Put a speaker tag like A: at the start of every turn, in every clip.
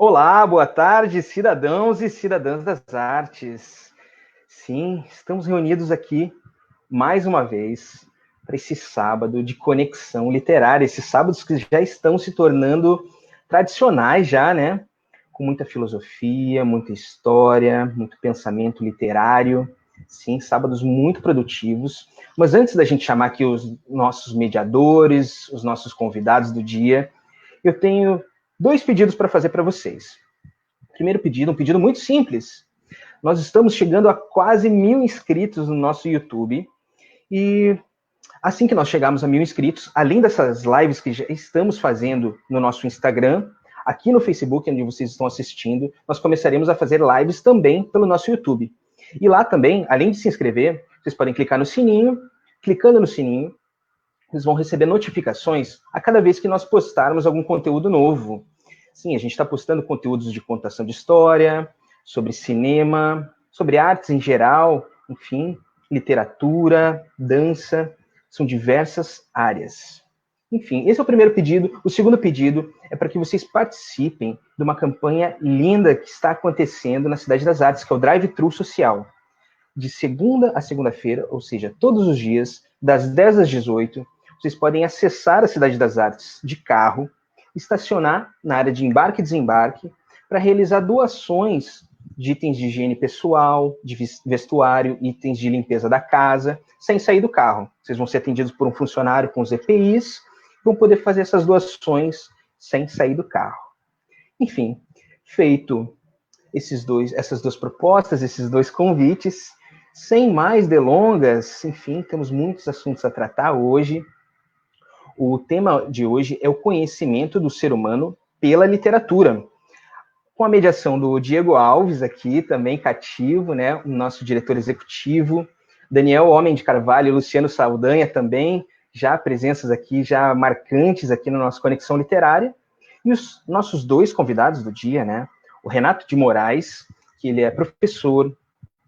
A: Olá, boa tarde, cidadãos e cidadãs das artes. Sim, estamos reunidos aqui mais uma vez para esse sábado de conexão literária, esses sábados que já estão se tornando tradicionais já, né? Com muita filosofia, muita história, muito pensamento literário. Sim, sábados muito produtivos. Mas antes da gente chamar aqui os nossos mediadores, os nossos convidados do dia, eu tenho dois pedidos para fazer para vocês. Primeiro pedido, um pedido muito simples. Nós estamos chegando a quase 1.000 inscritos no nosso YouTube. E assim que nós chegarmos a 1.000 inscritos, além dessas lives que já estamos fazendo no nosso Instagram, aqui no Facebook, onde vocês estão assistindo, nós começaremos a fazer lives também pelo nosso YouTube. E lá também, além de se inscrever, vocês podem clicar no sininho. Clicando no sininho, vocês vão receber notificações a cada vez que nós postarmos algum conteúdo novo. Sim, a gente está postando conteúdos de contação de história, sobre cinema, sobre artes em geral, enfim, literatura, dança, são diversas áreas. Enfim, esse é o primeiro pedido. O segundo pedido é para que vocês participem de uma campanha linda que está acontecendo na Cidade das Artes, que é o Drive-Thru Social. De segunda a segunda-feira, ou seja, todos os dias, das 10 às 18, vocês podem acessar a Cidade das Artes de carro, estacionar na área de embarque e desembarque, para realizar doações de itens de higiene pessoal, de vestuário, itens de limpeza da casa, sem sair do carro. Vocês vão ser atendidos por um funcionário com os EPIs, vão poder fazer essas doações sem sair do carro. Enfim, feito essas duas propostas, esses dois convites, sem mais delongas, enfim, temos muitos assuntos a tratar hoje. O tema de hoje é o conhecimento do ser humano pela literatura. Com a mediação do Diego Alves aqui, também cativo, né, o nosso diretor executivo, Daniel Homem de Carvalho e Luciano Saldanha também, já presenças aqui, já marcantes aqui no nosso Conexão Literária, e os nossos dois convidados do dia, né, o Renato de Moraes, que ele é professor,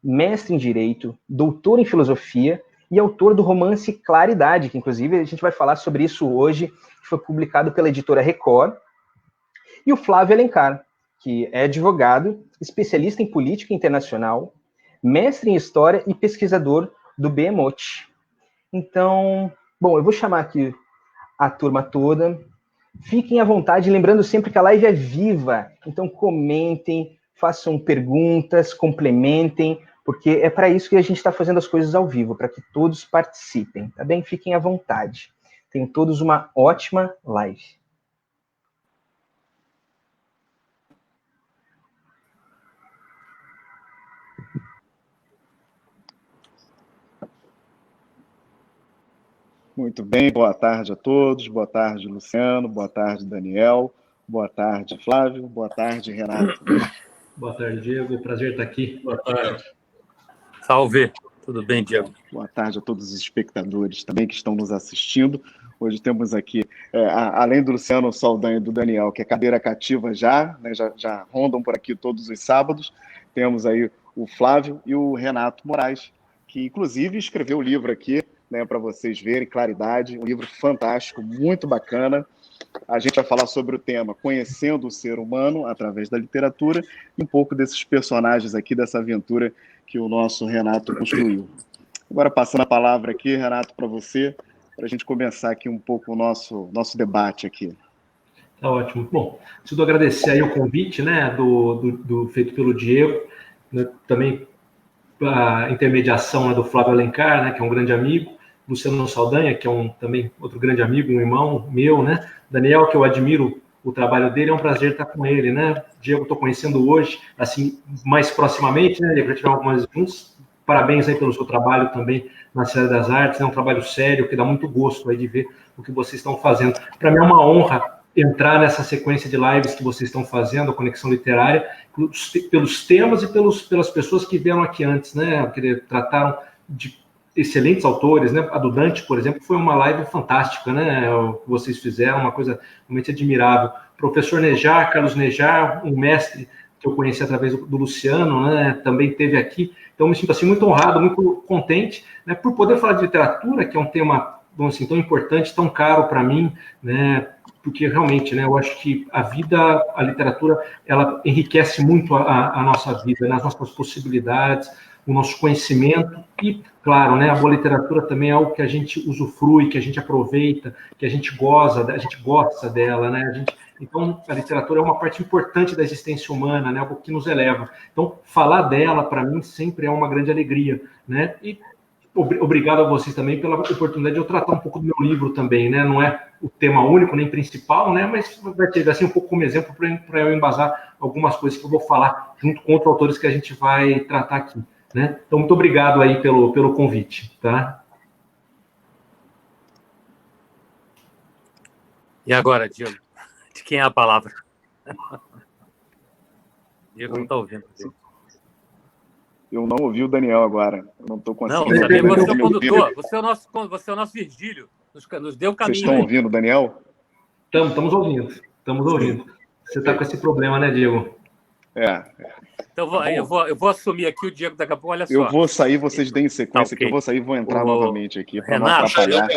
A: mestre em Direito, doutor em Filosofia e autor do romance Claridade, que inclusive a gente vai falar sobre isso hoje, que foi publicado pela editora Record, e o Flávio Alencar, que é advogado, especialista em política internacional, mestre em História e pesquisador do BEMOT. Então, bom, eu vou chamar aqui a turma toda. Fiquem à vontade, lembrando sempre que a live é viva, então comentem, façam perguntas, complementem, porque é para isso que a gente está fazendo as coisas ao vivo, para que todos participem, tá bem? Fiquem à vontade. Tenham todos uma ótima live.
B: Muito bem, boa tarde a todos, boa tarde, Luciano, boa tarde, Daniel, boa tarde, Flávio, boa tarde, Renato.
C: Boa tarde, Diego, prazer estar aqui.
D: Boa tarde. Salve, tudo bem, Diego?
B: Boa tarde a todos os espectadores também que estão nos assistindo. Hoje temos aqui, além do Luciano Saldanha e do Daniel, que é cadeira cativa já, né, já rondam por aqui todos os sábados, temos aí o Flávio e o Renato Moraes, que inclusive escreveu o livro aqui, né, para vocês verem, Claridade, um livro fantástico, muito bacana. A gente vai falar sobre o tema Conhecendo o Ser Humano através da literatura e um pouco desses personagens aqui, dessa aventura que o nosso Renato construiu. Agora, passando a palavra aqui, Renato, para você, para a gente começar aqui um pouco o nosso debate aqui.
C: Tá ótimo. Bom, preciso agradecer aí o convite, né, feito pelo Diego, né, também a intermediação do Flávio Alencar, né, que é um grande amigo, Luciano Saldanha, que é também outro grande amigo, um irmão meu, né, Daniel, que eu admiro o trabalho dele, é um prazer estar com ele, né, Diego, estou conhecendo hoje, assim, mais proximamente, né, já tivemos algumas juntos, parabéns aí pelo seu trabalho também na Cidade das Artes, é um trabalho sério, que dá muito gosto aí de ver o que vocês estão fazendo. Para mim é uma honra entrar nessa sequência de lives que vocês estão fazendo, a Conexão Literária, pelos temas e pelas pessoas que vieram aqui antes, né, que trataram de excelentes autores, né, a do Dante, por exemplo, foi uma live fantástica, né, o que vocês fizeram, uma coisa realmente admirável. Professor Nejar, Carlos Nejar, um mestre que eu conheci através do Luciano, né, também esteve aqui, então me sinto assim muito honrado, muito contente, né, por poder falar de literatura, que é um tema, assim, tão importante, tão caro para mim, né, porque realmente, né, eu acho que a vida, a literatura, ela enriquece muito a nossa vida, né, as nossas possibilidades, o nosso conhecimento e, claro, né, a boa literatura também é algo que a gente usufrui, que a gente aproveita, que a gente gosta dela, né? Então, a literatura é uma parte importante da existência humana, né, algo que nos eleva. Então, falar dela, para mim, sempre é uma grande alegria, né? E obrigado a vocês também pela oportunidade de eu tratar um pouco do meu livro também, né? Não é o tema único nem principal, né? Mas vai ter assim um pouco como exemplo para eu embasar algumas coisas que eu vou falar junto com outros autores que a gente vai tratar aqui, né? Então, muito obrigado aí pelo convite, tá?
D: E agora, Diego? De quem é a palavra? Diego não está ouvindo.
B: Eu não ouvi o Daniel agora. Eu não estou conseguindo.
D: Não, também você é o condutor. Você é o nosso Virgílio. Nos deu o caminho.
B: Vocês estão ouvindo o Daniel?
C: Estamos ouvindo. Você está com esse problema, né, Diego?
D: Então, eu vou assumir aqui o Diego daqui a pouco. Olha só.
B: Eu vou sair, vocês deem sequência, que eu vou sair e vou entrar novamente aqui, para não atrapalhar.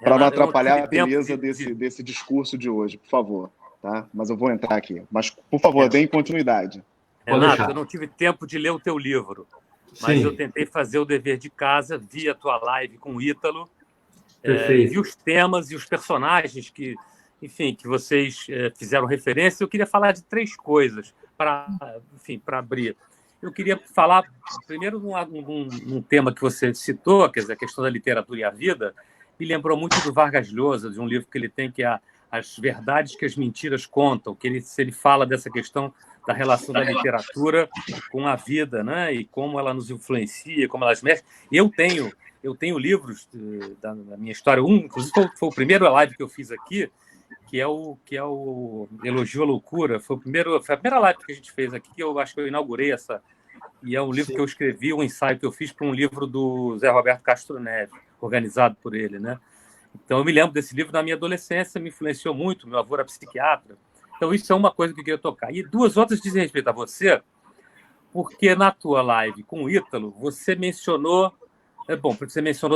B: Para não atrapalhar a beleza desse discurso de hoje, por favor. Tá? Mas eu vou entrar aqui. Mas, por favor, deem continuidade.
D: Renato, eu não tive tempo de ler o teu livro, mas eu tentei fazer o dever de casa, vi a tua live com o Ítalo, vi os temas e os personagens que vocês fizeram referência. Eu queria falar de 3 coisas para abrir. Eu queria falar, primeiro, num tema que você citou, quer dizer, a questão da literatura e a vida. Me lembrou muito do Vargas Llosa, de um livro que ele tem, que é As Verdades que as Mentiras Contam, que ele fala dessa questão da relação da literatura com a vida, né? E como ela nos influencia, como elas mexem. Eu tenho livros da minha história. Inclusive, foi o primeiro live que eu fiz aqui, que é o Elogio à Loucura. Foi a primeira live que a gente fez aqui, que eu acho que eu inaugurei essa. E é um livro que eu escrevi, um ensaio que eu fiz para um livro do Zé Roberto Castro Neves, organizado por ele, né? Então, eu me lembro desse livro na minha adolescência, me influenciou muito. Meu avô era psiquiatra. Então, isso é uma coisa que eu queria tocar. E 2 outras dizem respeito a você, porque na tua live com o Ítalo, você mencionou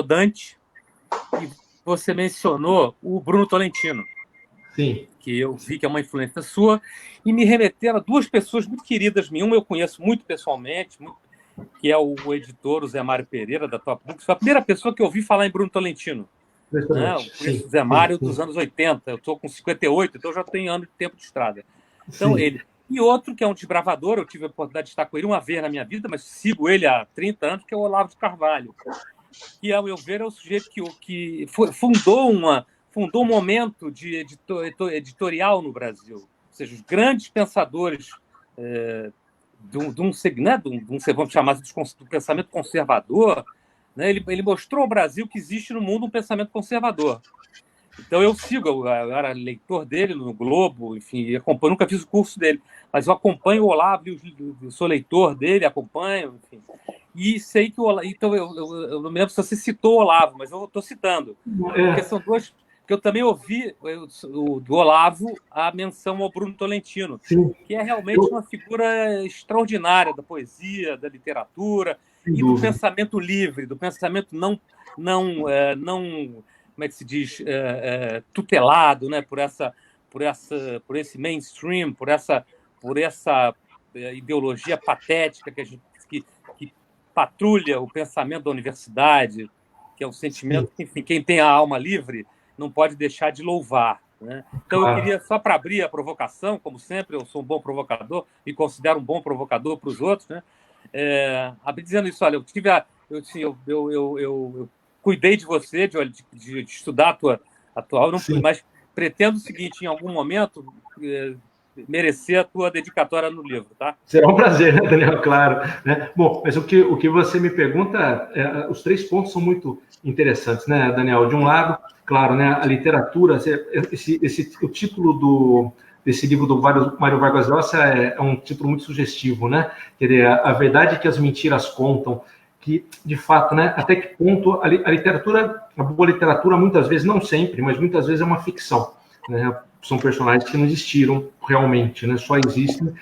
D: Dante e você mencionou o Bruno Tolentino.
C: Sim.
D: Que eu vi que é uma influência sua, e me remeteram a 2 pessoas muito queridas minhas. Uma eu conheço muito pessoalmente, que é o editor, o Zé Mário Pereira, da Top Books. Foi a primeira pessoa que eu ouvi falar em Bruno Tolentino. Né? Eu conheço o Zé Mário dos anos 80, eu estou com 58, então já tenho ano de tempo de estrada. Então, ele. E outro, que é um desbravador, eu tive a oportunidade de estar com ele uma vez na minha vida, mas sigo ele há 30 anos, que é o Olavo de Carvalho, que, ao meu ver, é o sujeito que fundou um momento de editorial no Brasil. Ou seja, os grandes pensadores vamos chamar do pensamento conservador, né? Ele mostrou ao Brasil que existe no mundo um pensamento conservador. Então, eu era leitor dele no Globo, enfim, acompanho, nunca fiz o curso dele, mas eu acompanho o Olavo, eu sou leitor dele, acompanho, enfim. E sei que o Olavo... Então, eu não me lembro se você citou o Olavo, mas eu estou citando. Porque são 2... Porque eu também ouvi do Olavo a menção ao Bruno Tolentino, que é realmente uma figura extraordinária da poesia, da literatura e do pensamento livre, do pensamento não como é que se diz, tutelado, né, por esse mainstream, por essa ideologia patética que patrulha o pensamento da universidade, que é um sentimento que, enfim, quem tem a alma livre não pode deixar de louvar, né? Então, eu queria, só para abrir a provocação, como sempre, eu sou um bom provocador, me considero um bom provocador para os outros, né? Abrir dizendo isso, olha, eu cuidei de você, de estudar a tua aula, mas pretendo o seguinte, em algum momento, merecer a tua dedicatória no livro, tá?
C: Será um prazer, né, Daniel? Claro. Né? Bom, mas o que você me pergunta, os 3 pontos são muito interessantes, né, Daniel? De um lado, claro, né, a literatura, o título desse livro do Mário Vargas Llosa é um título muito sugestivo, né? Quer dizer, a verdade que as mentiras contam, que, de fato, né, até que ponto a literatura, a boa literatura, muitas vezes, não sempre, mas muitas vezes é uma ficção, né? São personagens que não existiram realmente, né? Só existem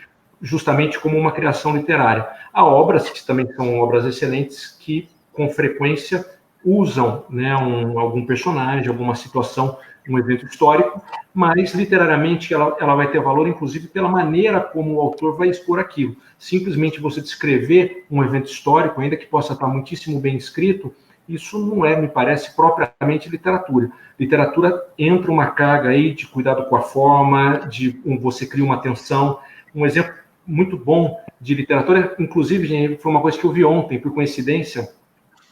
C: justamente como uma criação literária. Há obras que também são obras excelentes que, com frequência, usam, né, algum personagem, alguma situação um evento histórico, mas literariamente ela vai ter valor, inclusive, pela maneira como o autor vai expor aquilo. Simplesmente você descrever um evento histórico, ainda que possa estar muitíssimo bem escrito, isso não é, me parece, propriamente literatura. Literatura entra uma carga aí de cuidado com a forma, de você cria uma tensão. Um exemplo muito bom de literatura, inclusive, gente, foi uma coisa que eu vi ontem, por coincidência,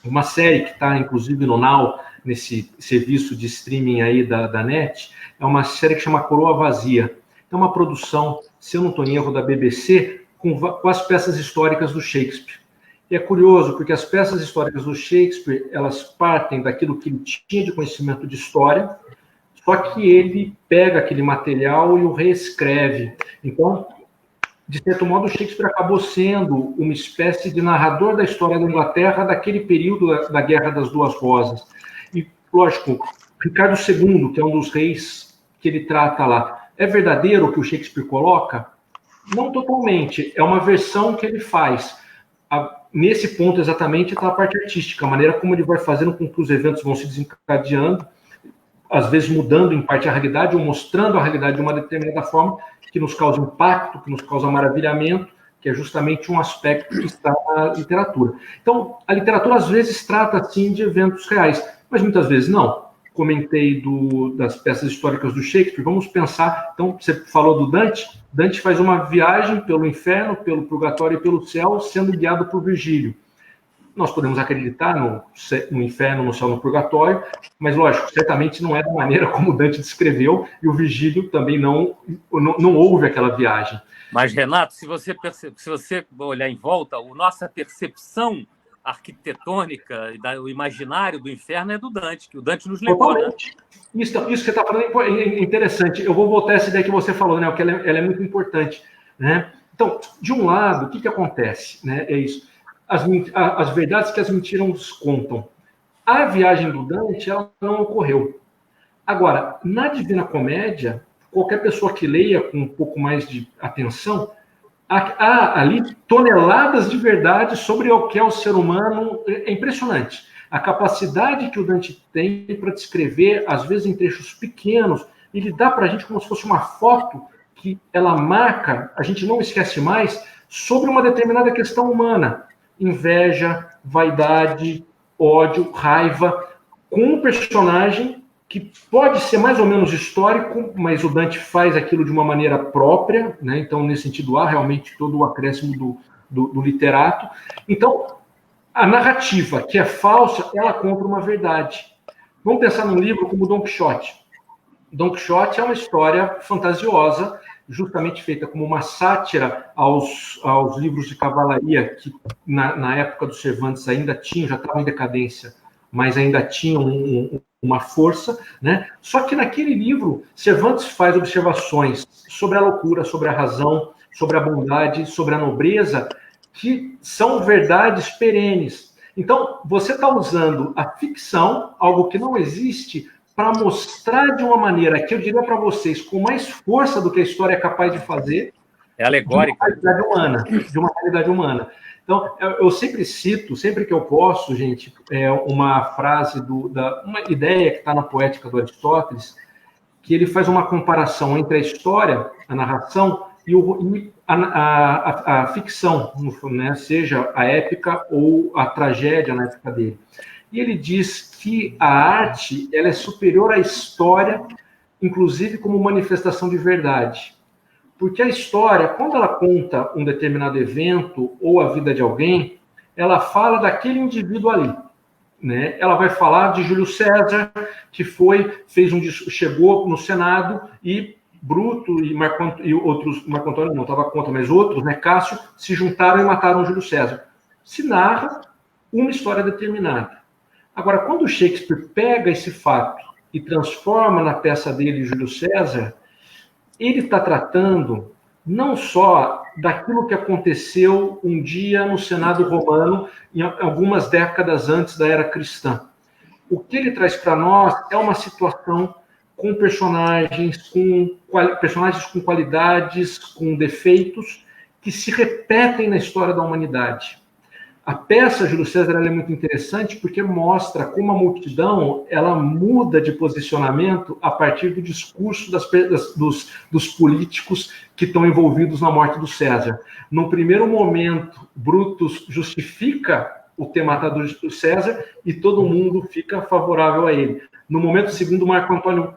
C: uma série que está, inclusive, no Now, nesse serviço de streaming aí da NET, é uma série que chama Coroa Vazia. É uma produção, se eu não estou em erro, da BBC, com as peças históricas do Shakespeare. E é curioso, porque as peças históricas do Shakespeare, elas partem daquilo que ele tinha de conhecimento de história, só que ele pega aquele material e o reescreve. Então, de certo modo, o Shakespeare acabou sendo uma espécie de narrador da história da Inglaterra daquele período da Guerra das Duas Rosas. E, lógico, Ricardo II, que é um dos reis que ele trata lá, é verdadeiro o que o Shakespeare coloca? Não totalmente, é uma versão que ele faz. Nesse ponto, exatamente, está a parte artística, a maneira como ele vai fazendo com que os eventos vão se desencadeando, às vezes mudando em parte a realidade, ou mostrando a realidade de uma determinada forma, que nos causa impacto, que nos causa maravilhamento, que é justamente um aspecto que está na literatura. Então, a literatura, às vezes, trata, assim, de eventos reais, mas muitas vezes não. Comentei das peças históricas do Shakespeare, vamos pensar, então, você falou do Dante, Dante faz uma viagem pelo inferno, pelo purgatório e pelo céu, sendo guiado por Virgílio. Nós podemos acreditar no inferno, no céu, no purgatório, mas, lógico, certamente não é da maneira como Dante descreveu, e o Virgílio também não houve aquela viagem.
D: Mas, Renato, se você olhar em volta, a nossa percepção arquitetônica, o imaginário do inferno é do Dante, que o Dante nos levou, né?
C: Isso que você está falando é interessante. Eu vou voltar a essa ideia que você falou, né? Porque ela é muito importante, né? Então, de um lado, o que acontece, né? É isso. As verdades que as mentiras contam. A viagem do Dante, ela não ocorreu. Agora, na Divina Comédia, qualquer pessoa que leia com um pouco mais de atenção, há ali toneladas de verdade sobre o que é o ser humano. É impressionante. A capacidade que o Dante tem para descrever, às vezes em trechos pequenos, ele dá para a gente como se fosse uma foto que ela marca, a gente não esquece mais, sobre uma determinada questão humana. Inveja, vaidade, ódio, raiva, com um personagem que pode ser mais ou menos histórico, mas o Dante faz aquilo de uma maneira própria, né? Então, nesse sentido, há realmente todo o acréscimo do literato. Então, a narrativa, que é falsa, ela conta uma verdade. Vamos pensar num livro como Dom Quixote. Dom Quixote é uma história fantasiosa, justamente feita como uma sátira aos livros de cavalaria, que na época do Cervantes ainda tinham, já estavam em decadência, mas ainda tinham uma força, né? Só que naquele livro, Cervantes faz observações sobre a loucura, sobre a razão, sobre a bondade, sobre a nobreza, que são verdades perenes. Então, você está usando a ficção, algo que não existe, para mostrar de uma maneira que eu diria para vocês, com mais força do que a história é capaz de fazer,
D: é alegórica,
C: de uma realidade humana. Então, eu sempre cito, sempre que eu posso, gente, uma frase, uma ideia que está na Poética do Aristóteles, que ele faz uma comparação entre a história, a narração, e a ficção, né? Seja a épica ou a tragédia na época dele. E ele diz que a arte ela é superior à história, inclusive como manifestação de verdade. Porque a história, quando ela conta um determinado evento ou a vida de alguém, ela fala daquele indivíduo ali, né? Ela vai falar de Júlio César, que chegou no Senado e Bruto e outros, Marco Antônio não estava contra, mas outros, né, Cássio, se juntaram e mataram Júlio César. Se narra uma história determinada. Agora, quando Shakespeare pega esse fato e transforma na peça dele Júlio César, ele está tratando não só daquilo que aconteceu um dia no Senado romano, em algumas décadas antes da era cristã. O que ele traz para nós é uma situação com personagens com qualidades, com defeitos, que se repetem na história da humanidade. A peça Júlio César ela é muito interessante porque mostra como a multidão ela muda de posicionamento a partir do discurso dos políticos que estão envolvidos na morte do César. No primeiro momento, Brutus justifica o ter matado o César e todo mundo fica favorável a ele. No momento segundo, Marco Antônio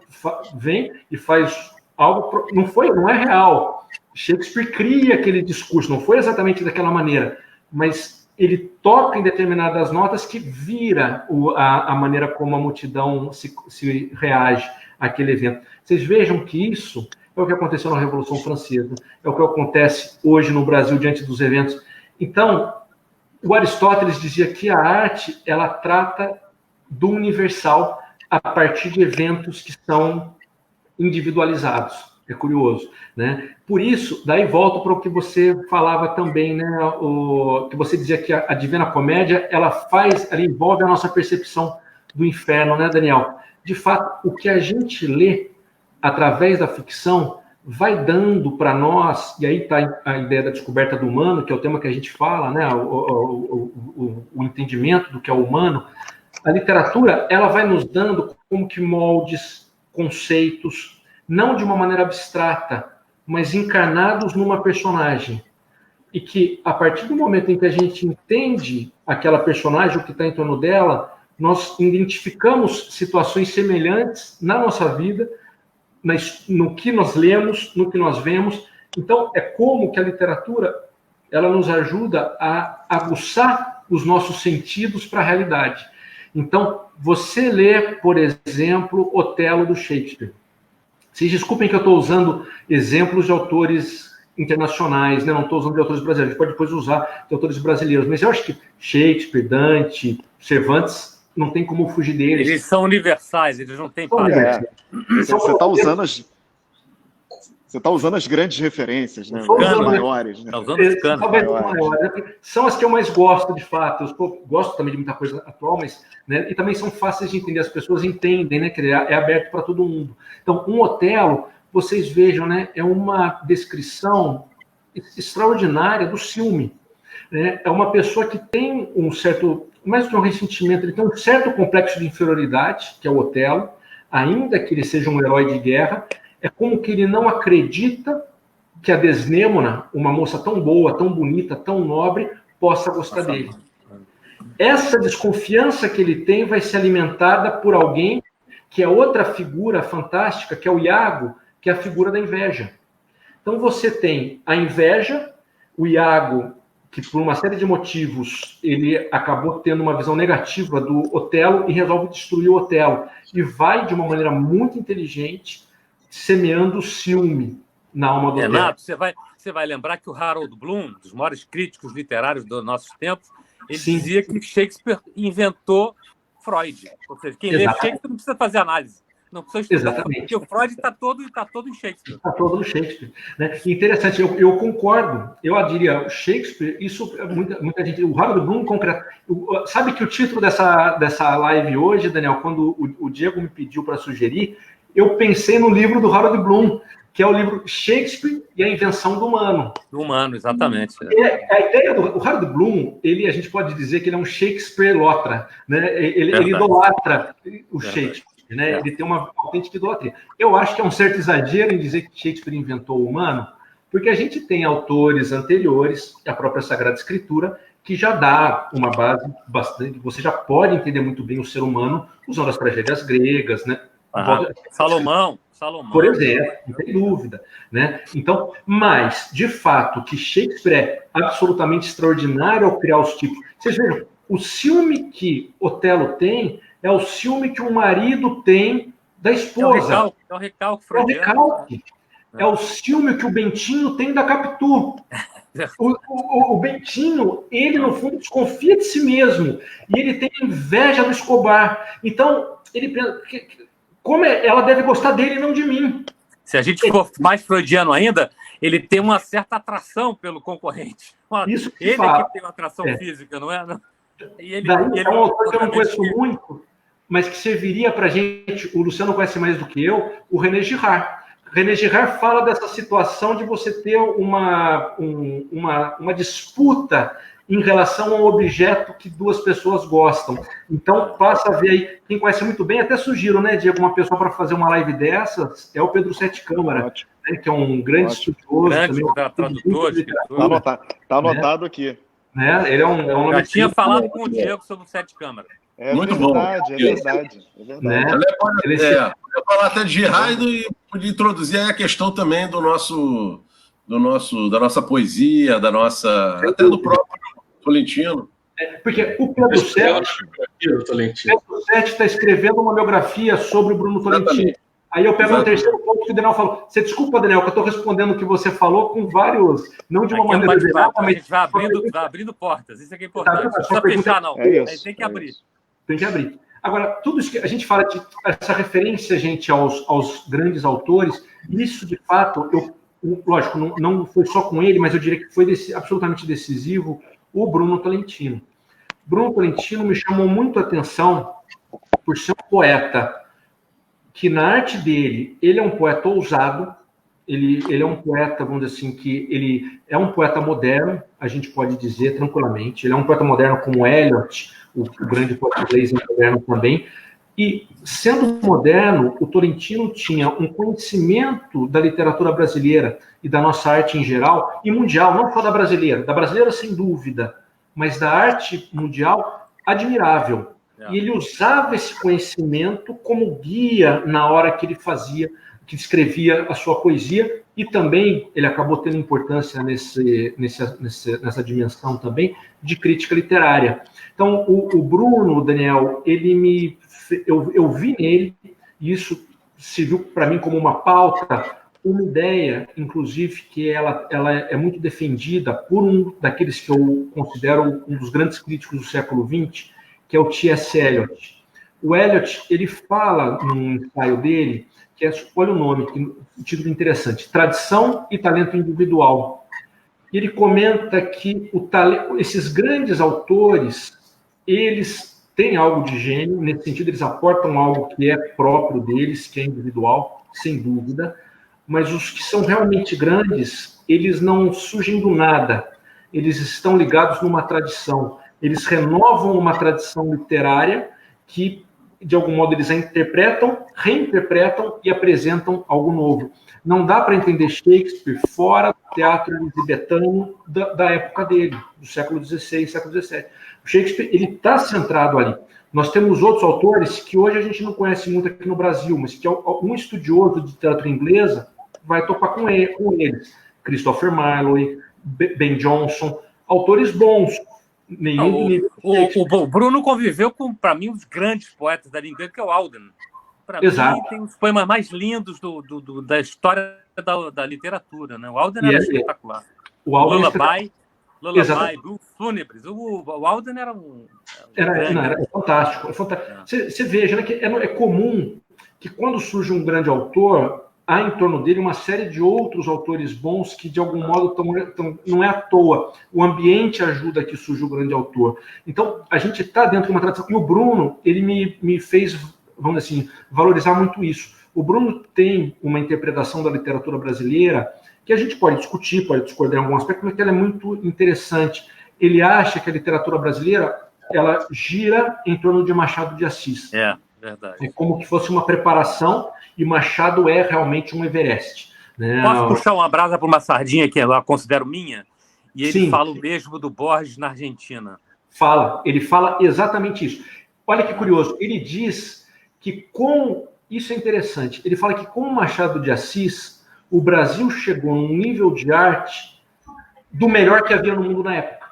C: vem e faz algo... Não é real. Shakespeare cria aquele discurso, não foi exatamente daquela maneira, mas ele toca em determinadas notas que vira a maneira como a multidão se reage àquele evento. Vocês vejam que isso é o que aconteceu na Revolução Francesa, é o que acontece hoje no Brasil diante dos eventos. Então, o Aristóteles dizia que a arte ela trata do universal a partir de eventos que são individualizados. É curioso, né? Por isso, daí volto para o que você falava também, né? Que você dizia que a Divina Comédia, ela envolve a nossa percepção do inferno, né, Daniel? De fato, o que a gente lê através da ficção vai dando para nós, e aí está a ideia da descoberta do humano, que é o tema que a gente fala, né? O entendimento do que é o humano. A literatura, ela vai nos dando como que moldes, conceitos, não de uma maneira abstrata, mas encarnados numa personagem. E que, a partir do momento em que a gente entende aquela personagem, o que está em torno dela, nós identificamos situações semelhantes na nossa vida, no que nós lemos, no que nós vemos. Então, é como que a literatura ela nos ajuda a aguçar os nossos sentidos para a realidade. Então, você lê, por exemplo, Otelo do Shakespeare. Vocês desculpem que eu estou usando exemplos de autores internacionais, né? Não estou usando de autores brasileiros, a gente pode depois usar de autores brasileiros, mas eu acho que Shakespeare, Dante, Cervantes, não tem como fugir deles.
D: Eles são universais, eles não têm
B: Você está usando as grandes referências, né? As maiores. Né?
C: São as que eu mais gosto, de fato. Eu gosto também de muita coisa atual, mas, né, e também são fáceis de entender. As pessoas entendem, né? Que é aberto para todo mundo. Então, um Otelo, vocês vejam, né? É uma descrição extraordinária do ciúme. Né? É uma pessoa que tem um certo, mais do que um ressentimento, ele tem um certo complexo de inferioridade, que é o Otelo, ainda que ele seja um herói de guerra. É como que ele não acredita que a Desdémona, uma moça tão boa, tão bonita, tão nobre, possa gostar dele. Essa desconfiança que ele tem vai ser alimentada por alguém que é outra figura fantástica, que é o Iago, que é a figura da inveja. Então você tem a inveja, o Iago, que por uma série de motivos ele acabou tendo uma visão negativa do Otelo e resolve destruir o Otelo. E vai de uma maneira muito inteligente semeando ciúme na alma do
D: Renato, você vai lembrar que o Harold Bloom, dos maiores críticos literários dos nossos tempos, ele dizia que Shakespeare inventou Freud. Ou seja, quem lê Shakespeare não precisa fazer análise. Não precisa estudar, porque o Freud está todo em Shakespeare.
C: Está todo no Shakespeare. Né? Interessante, eu concordo. Eu diria, Shakespeare, isso muita gente... O Harold Bloom, concreto. Sabe que o título dessa live hoje, Daniel, quando o Diego me pediu para sugerir, eu pensei no livro do Harold Bloom, que é o livro Shakespeare e a Invenção do Humano.
D: Do humano, exatamente.
C: A ideia do Harold Bloom, a gente pode dizer que ele é um Shakespeare-lotra, né? Ele idolatra o Shakespeare, né? Ele tem uma autêntica idolatria. Eu acho que é um certo exagero em dizer que Shakespeare inventou o humano, porque a gente tem autores anteriores, a própria Sagrada Escritura, que já dá uma base bastante... Você já pode entender muito bem o ser humano usando as tragédias gregas, né?
D: Salomão.
C: Por exemplo, não tem dúvida. Né? Então, mas, de fato, que Shakespeare é absolutamente extraordinário ao criar os tipos. Vocês vejam, o ciúme que Otelo tem é o ciúme que o marido tem da esposa.
D: É o recalque.
C: É o ciúme que o Bentinho tem da Capitu. O Bentinho, ele, no fundo, desconfia de si mesmo. E ele tem inveja do Escobar. Então, ele pensa... Como ela deve gostar dele e não de mim.
D: Se a gente for mais freudiano ainda, ele tem uma certa atração pelo concorrente.
C: Isso que
D: ele é que tem uma atração física, não é?
C: É um autor que eu não conheço muito, mas que serviria para a gente, o Luciano conhece mais do que eu, o René Girard. René Girard fala dessa situação de você ter uma disputa em relação a um objeto que duas pessoas gostam. Então, passa a ver aí, quem conhece muito bem, até sugiro, né, Diego, uma pessoa para fazer uma live dessas, é o Pedro Sete Câmara, né, que é um grande estudioso.
D: Grande tradutor, escritor.
B: Tá anotado aqui.
C: Né? Ele é um nome.
D: Já tinha falado com o Diego sobre o Sete Câmara.
B: Muito verdade, bom. É verdade.
C: Né?
E: Pode falar até de Girardo e podia introduzir aí a questão também da nossa poesia, até do próprio Tolentino.
C: Porque o Pedro Sete está escrevendo uma biografia sobre o Bruno Tolentino. Aí eu pego um terceiro ponto que o Daniel falou. Você desculpa, Daniel, que eu estou respondendo o que você falou com vários, não de uma maneira geral,
D: mas a gente vai abrindo portas. Isso é que é importante. Não precisa fechar, não. Tem que abrir.
C: Tem que abrir. Agora, tudo isso que a gente fala de essa referência, gente, aos grandes autores, isso de fato, lógico, não foi só com ele, mas eu diria que foi absolutamente decisivo o Bruno Tolentino. Bruno Tolentino me chamou muito a atenção por ser um poeta que na arte dele, ele é um poeta ousado, ele é um poeta, vamos dizer assim, que ele é um poeta moderno, a gente pode dizer tranquilamente, ele é um poeta moderno como Eliot, o grande poeta inglês moderno também, e sendo moderno, o Tolentino tinha um conhecimento da literatura brasileira e da nossa arte em geral, e mundial, não só da brasileira sem dúvida, mas da arte mundial admirável. E ele usava esse conhecimento como guia na hora que ele que escrevia a sua poesia, e também ele acabou tendo importância nessa dimensão também de crítica literária. Então, o Bruno, Daniel, eu vi nele, e isso serviu para mim como uma pauta, uma ideia, inclusive, que ela é muito defendida por um daqueles que eu considero um dos grandes críticos do século XX, que é o T.S. Eliot. O Eliot, ele fala num ensaio dele, que olha o nome, que título interessante, Tradição e Talento Individual. Ele comenta que esses grandes autores, eles têm algo de gênio, nesse sentido eles aportam algo que é próprio deles, que é individual, sem dúvida, mas os que são realmente grandes, eles não surgem do nada, eles estão ligados numa tradição. Eles renovam uma tradição literária que, de algum modo, eles a interpretam, reinterpretam e apresentam algo novo. Não dá para entender Shakespeare fora do teatro elisabetano da época dele, do século XVI, século XVII. O Shakespeare ele está centrado ali. Nós temos outros autores que hoje a gente não conhece muito aqui no Brasil, mas que um estudioso de literatura inglesa vai topar com eles. Christopher Marlowe, Ben Jonson, autores bons.
D: O Bruno conviveu com, para mim, um dos grandes poetas da língua inglesa, que é o Auden. Para mim, tem os poemas mais lindos da história da literatura. Né? O Auden era espetacular.
C: O Auden
D: Lullaby, Blues Fúnebres. O Auden era
C: era fantástico. Você veja, né, que é comum que quando surge um grande autor, há em torno dele uma série de outros autores bons que, de algum modo, não é à toa. O ambiente ajuda a que surja o grande autor. Então, a gente está dentro de uma tradição. E o Bruno, ele me fez, vamos dizer assim, valorizar muito isso. O Bruno tem uma interpretação da literatura brasileira que a gente pode discutir, pode discordar em algum aspecto, mas que ela é muito interessante. Ele acha que a literatura brasileira ela gira em torno de Machado de Assis.
D: Verdade.
C: É como que fosse uma preparação, e Machado é realmente um Everest. Né?
D: Posso puxar uma brasa para uma sardinha que eu considero minha? E ele fala o mesmo do Borges na Argentina.
C: Ele fala exatamente isso. Olha que curioso, ele diz que isso é interessante, ele fala que com o Machado de Assis, o Brasil chegou num nível de arte do melhor que havia no mundo na época.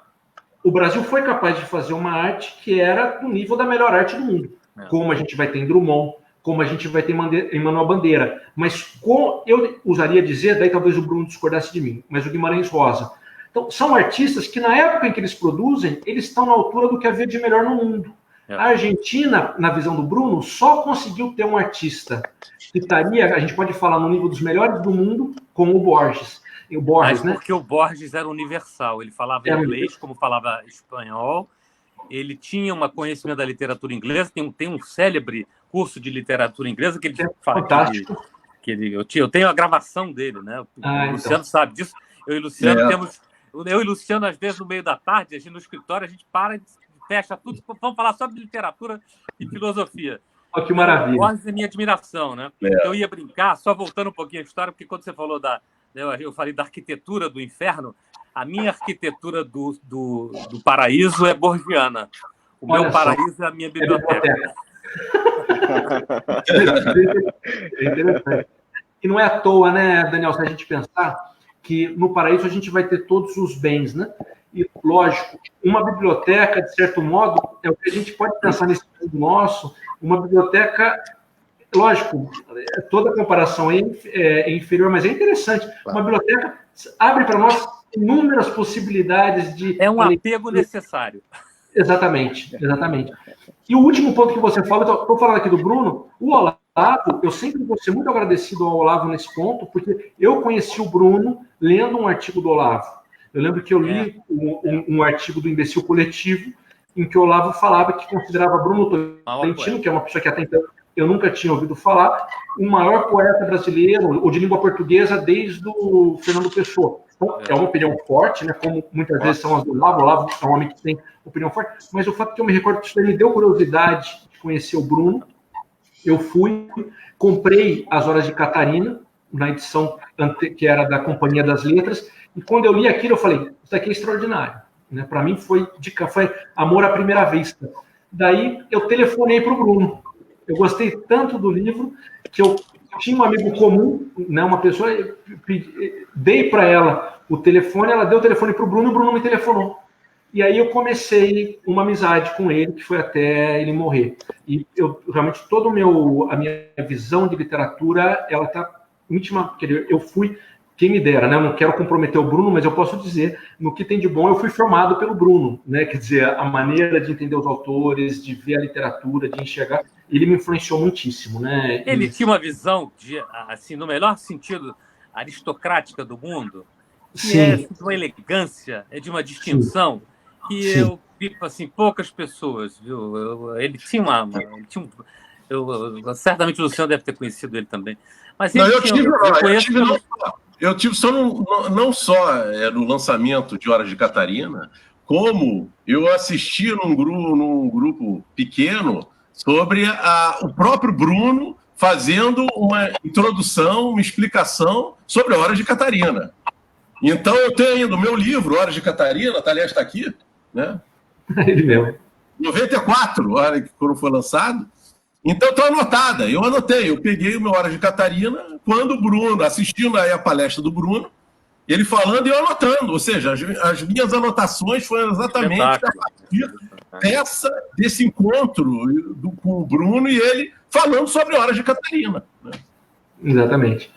C: O Brasil foi capaz de fazer uma arte que era do nível da melhor arte do mundo. Como a gente vai ter em Drummond, como a gente vai ter em Manuel Bandeira. Mas eu usaria dizer, daí talvez o Bruno discordasse de mim, mas o Guimarães Rosa. Então, são artistas que, na época em que eles produzem, eles estão na altura do que havia de melhor no mundo. A Argentina, na visão do Bruno, só conseguiu ter um artista que estaria, a gente pode falar, no nível dos melhores do mundo, como o Borges.
D: Porque o Borges era universal. Ele falava inglês, como falava espanhol. Ele tinha um conhecimento da literatura inglesa, tem um célebre curso de literatura inglesa que ele fala.
C: Fantástico.
D: Eu tenho a gravação dele, né? O Luciano sabe disso. Eu e o Luciano Eu e Luciano, às vezes, no meio da tarde, a gente no escritório, a gente para e fecha tudo, vamos falar só de literatura e filosofia.
C: Oh, que maravilha.
D: Quase a minha admiração, né? Então, eu ia brincar, só voltando um pouquinho a história, porque quando você falou eu falei da arquitetura do inferno, a minha arquitetura do paraíso é borgiana. O meu paraíso é a minha biblioteca.
C: É interessante. E não é à toa, né, Daniel, se a gente pensar que no paraíso a gente vai ter todos os bens, né? E, lógico, uma biblioteca, de certo modo, é o que a gente pode pensar nesse mundo nosso, uma biblioteca, lógico, toda comparação é inferior, mas é interessante. Uma biblioteca abre para nós inúmeras possibilidades de...
D: É um apego necessário.
C: Exatamente, exatamente. E o último ponto que você fala, estou falando aqui do Bruno, o Olavo, eu sempre vou ser muito agradecido ao Olavo nesse ponto, porque eu conheci o Bruno lendo um artigo do Olavo. Eu lembro que eu li um artigo do Imbecil Coletivo, em que o Olavo falava que considerava Bruno Tolentino, que é uma pessoa que até então eu nunca tinha ouvido falar, o maior poeta brasileiro, ou de língua portuguesa, desde o Fernando Pessoa. Então, é uma opinião forte, né? Como muitas vezes são as do Olavo. O Olavo é um homem que tem opinião forte, mas o fato que eu me recordo que isso me deu curiosidade de conhecer o Bruno. Eu fui, comprei As Horas de Catarina, na edição que era da Companhia das Letras, e quando eu li aquilo, eu falei, isso aqui é extraordinário. Né? Para mim foi amor à primeira vista. Daí eu telefonei para o Bruno. Eu gostei tanto do livro que eu tinha um amigo comum, né, uma pessoa, dei para ela o telefone, ela deu o telefone para o Bruno me telefonou. E aí eu comecei uma amizade com ele, que foi até ele morrer. E eu realmente, a minha visão de literatura, ela está íntima, eu fui, quem me dera, né? Eu não quero comprometer o Bruno, mas eu posso dizer, no que tem de bom, eu fui formado pelo Bruno, né? Quer dizer, a maneira de entender os autores, de ver a literatura, de enxergar, ele me influenciou muitíssimo, né?
D: Ele tinha uma visão, assim, no melhor sentido, aristocrática do mundo, que é de uma elegância, é de uma distinção, que eu vi, assim, poucas pessoas, viu? Ele tinha certamente o Luciano deve ter conhecido ele também. Mas ele
E: eu tive só não só no lançamento de Horas de Catarina, como eu assisti num grupo pequeno sobre o próprio Bruno fazendo uma introdução, uma explicação sobre a Horas de Catarina. Então eu tenho ainda o meu livro, Horas de Catarina, aliás, está aqui, né?
C: Ele mesmo.
E: 94, quando foi lançado. Então está anotada, eu anotei, eu peguei o meu Horas de Catarina quando o Bruno, assistindo aí a palestra do Bruno, ele falando e eu anotando, ou seja, as minhas anotações foram exatamente a partir desse encontro com o Bruno e ele falando sobre Horas de Catarina. Né?
C: Exatamente.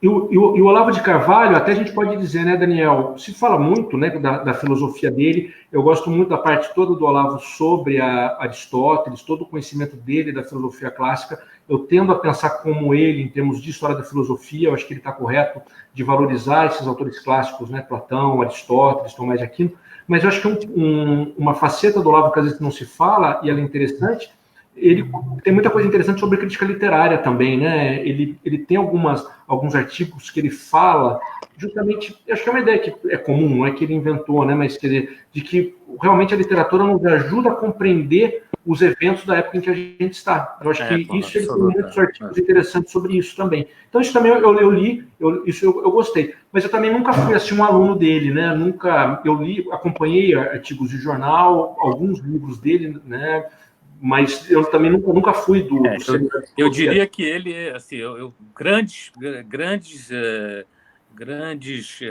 C: E o Olavo de Carvalho, até a gente pode dizer, né, Daniel, se fala muito, né, da filosofia dele. Eu gosto muito da parte toda do Olavo sobre Aristóteles, todo o conhecimento dele da filosofia clássica. Eu tendo a pensar como ele, em termos de história da filosofia. Eu acho que ele está correto de valorizar esses autores clássicos, né, Platão, Aristóteles, Tomás de Aquino. Mas eu acho que uma faceta do Olavo que às vezes não se fala, e ela é interessante, ele tem muita coisa interessante sobre crítica literária também, né? Ele tem alguns artigos que ele fala, justamente, acho que é uma ideia que é comum, não é que ele inventou, né? Mas quer dizer, de que realmente a literatura nos ajuda a compreender os eventos da época em que a gente está. Eu acho que isso ele tem muitos artigos interessantes sobre isso também. Então isso também eu li, eu gostei. Mas eu também nunca fui assim um aluno dele, né? Acompanhei artigos de jornal, alguns livros dele, né? Mas eu também nunca fui do...
D: Eu diria que ele, assim, grandes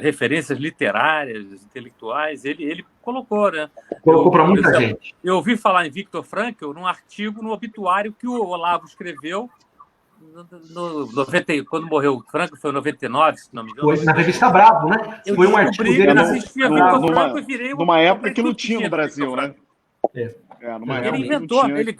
D: referências literárias, intelectuais, ele colocou, né?
C: Colocou para muita gente.
D: Eu ouvi falar em Viktor Frankl num artigo no obituário que o Olavo escreveu quando morreu o Frankl, foi em 99, se não me engano.
C: Foi na revista Bravo, né?
D: Foi um artigo dele. Assistia Viktor Frankl e virei
B: numa época que não tinha no Brasil, né?
D: Ele inventou, ele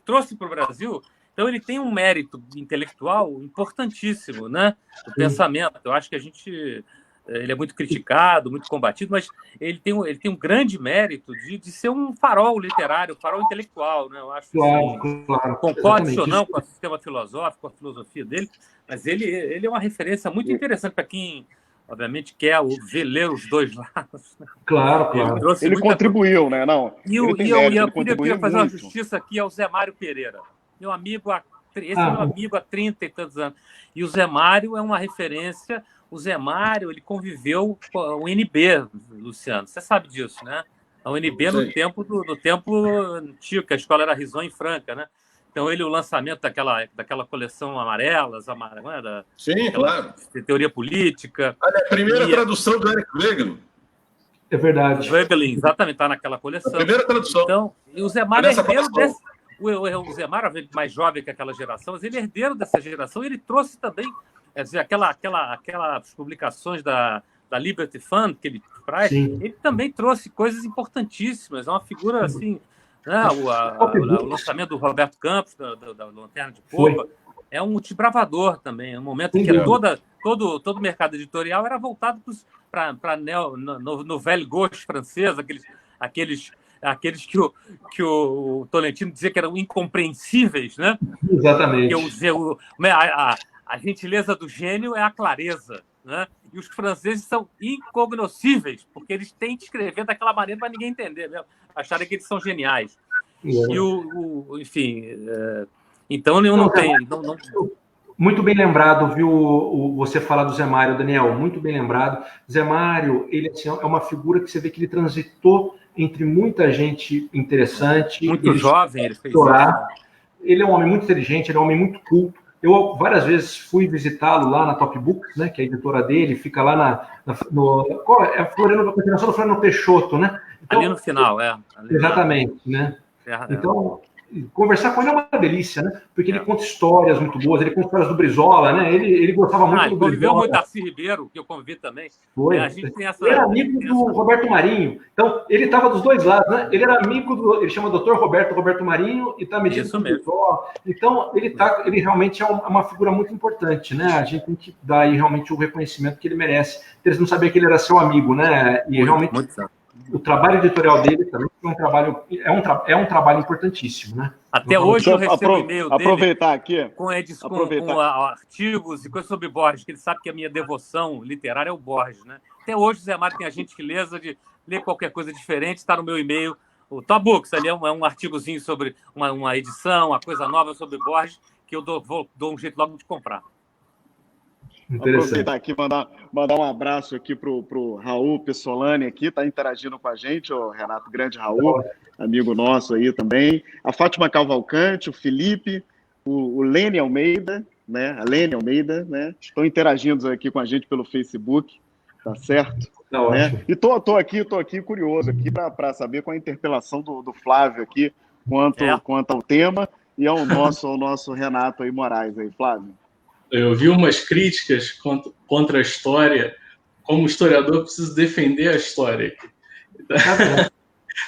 D: trouxe para o Brasil, então ele tem um mérito intelectual importantíssimo, né? O pensamento. Eu acho que ele é muito criticado, muito combatido, mas ele tem um grande mérito de ser um farol literário, farol intelectual, né? Eu acho
C: claro.
D: Concordo ou não com o sistema filosófico, com a filosofia dele, mas ele é uma referência muito interessante para quem obviamente, quer ler os dois lados.
C: Claro, claro.
B: Ele contribuiu, né? Não,
D: eu queria fazer uma justiça aqui ao Zé Mário Pereira. Meu amigo, esse é meu amigo há 30 e tantos anos. E o Zé Mário é uma referência. O Zé Mário, ele conviveu com a UNB, Luciano. Você sabe disso, né? A UNB no tempo antigo, que a escola era Risonho e Franca, né? Então, o lançamento daquela coleção Amarelas,
E: sim, claro.
D: De teoria política.
E: Olha, a primeira tradução do Eric Wegelin.
C: É verdade.
D: Wegelin, exatamente, está naquela coleção.
E: A primeira tradução.
D: Então, e o Zé Mário é herdeiro desse... O Zé Mário, mais jovem que aquela geração, mas ele é herdeiro dessa geração, e ele trouxe também aquelas publicações da Liberty Fund que ele traz, ele também trouxe coisas importantíssimas. É uma figura assim, né? O lançamento do Roberto Campos, da Lanterna de Popa, é um desbravador também. É um momento em que todo o mercado editorial era voltado para Nouvelle Gauche francesa, aqueles que o Tolentino dizia que eram incompreensíveis, né?
C: Exatamente.
D: A gentileza do gênio é a clareza, né? E os franceses são incognoscíveis, porque eles têm que escrever daquela maneira para ninguém entender, mesmo. Acharem que eles são geniais. E enfim, então eu não tenho.
C: Muito bem lembrado, viu, você falar do Zé Mário, Daniel, muito bem lembrado. Zé Mário, ele assim, é uma figura que você vê que ele transitou entre muita gente interessante.
D: Muito jovem, ele fez
C: isso. Ele é um homem muito inteligente, ele é um homem muito culto. Eu várias vezes fui visitá-lo lá na Top Books, né, que é a editora dele, fica lá é a continuação do Floriano Peixoto, né?
D: Então, ali no final,
C: exatamente, né? Então, conversar com ele é uma delícia, né? Porque ele conta histórias muito boas, ele conta histórias do Brizola, né? Ele gostava muito do Brizola.
D: Ele conviveu muito com Darcy Ribeiro, que eu convivi também.
C: A gente tem ele era amigo do Roberto Marinho. Então, ele estava dos dois lados, né? Ele era amigo ele chama Dr. Roberto Marinho e está metido com o Brizola. Então, ele realmente é uma figura muito importante, né? A gente tem que dar aí realmente o reconhecimento que ele merece. Eles não sabiam que ele era seu amigo, né? E realmente o trabalho editorial dele também é um trabalho importantíssimo, né?
D: Até hoje eu recebo e-mail dele
B: aproveitar aqui,
D: com artigos e coisas sobre Borges, que ele sabe que a minha devoção literária é o Borges, né? Até hoje o Zé Mário tem a gentileza de ler qualquer coisa diferente, está no meu e-mail. O Top Books, ali é um artigozinho sobre uma edição, uma coisa nova sobre Borges, que eu dou um jeito logo de comprar.
B: Aproveitar aqui, mandar um abraço aqui pro Raul Pessolani aqui, tá interagindo com a gente, o Renato Grande Raul, amigo nosso aí também, a Fátima Cavalcante, o Felipe, o Lene Almeida, né? A Lene Almeida, né? Estão interagindo aqui com a gente pelo Facebook, tá certo? Né? E tô aqui curioso aqui para saber qual a interpelação do Flávio aqui quanto ao tema e ao nosso Renato aí Moraes aí, Flávio.
F: Eu vi umas críticas contra a história. Como historiador, eu preciso defender a história aqui.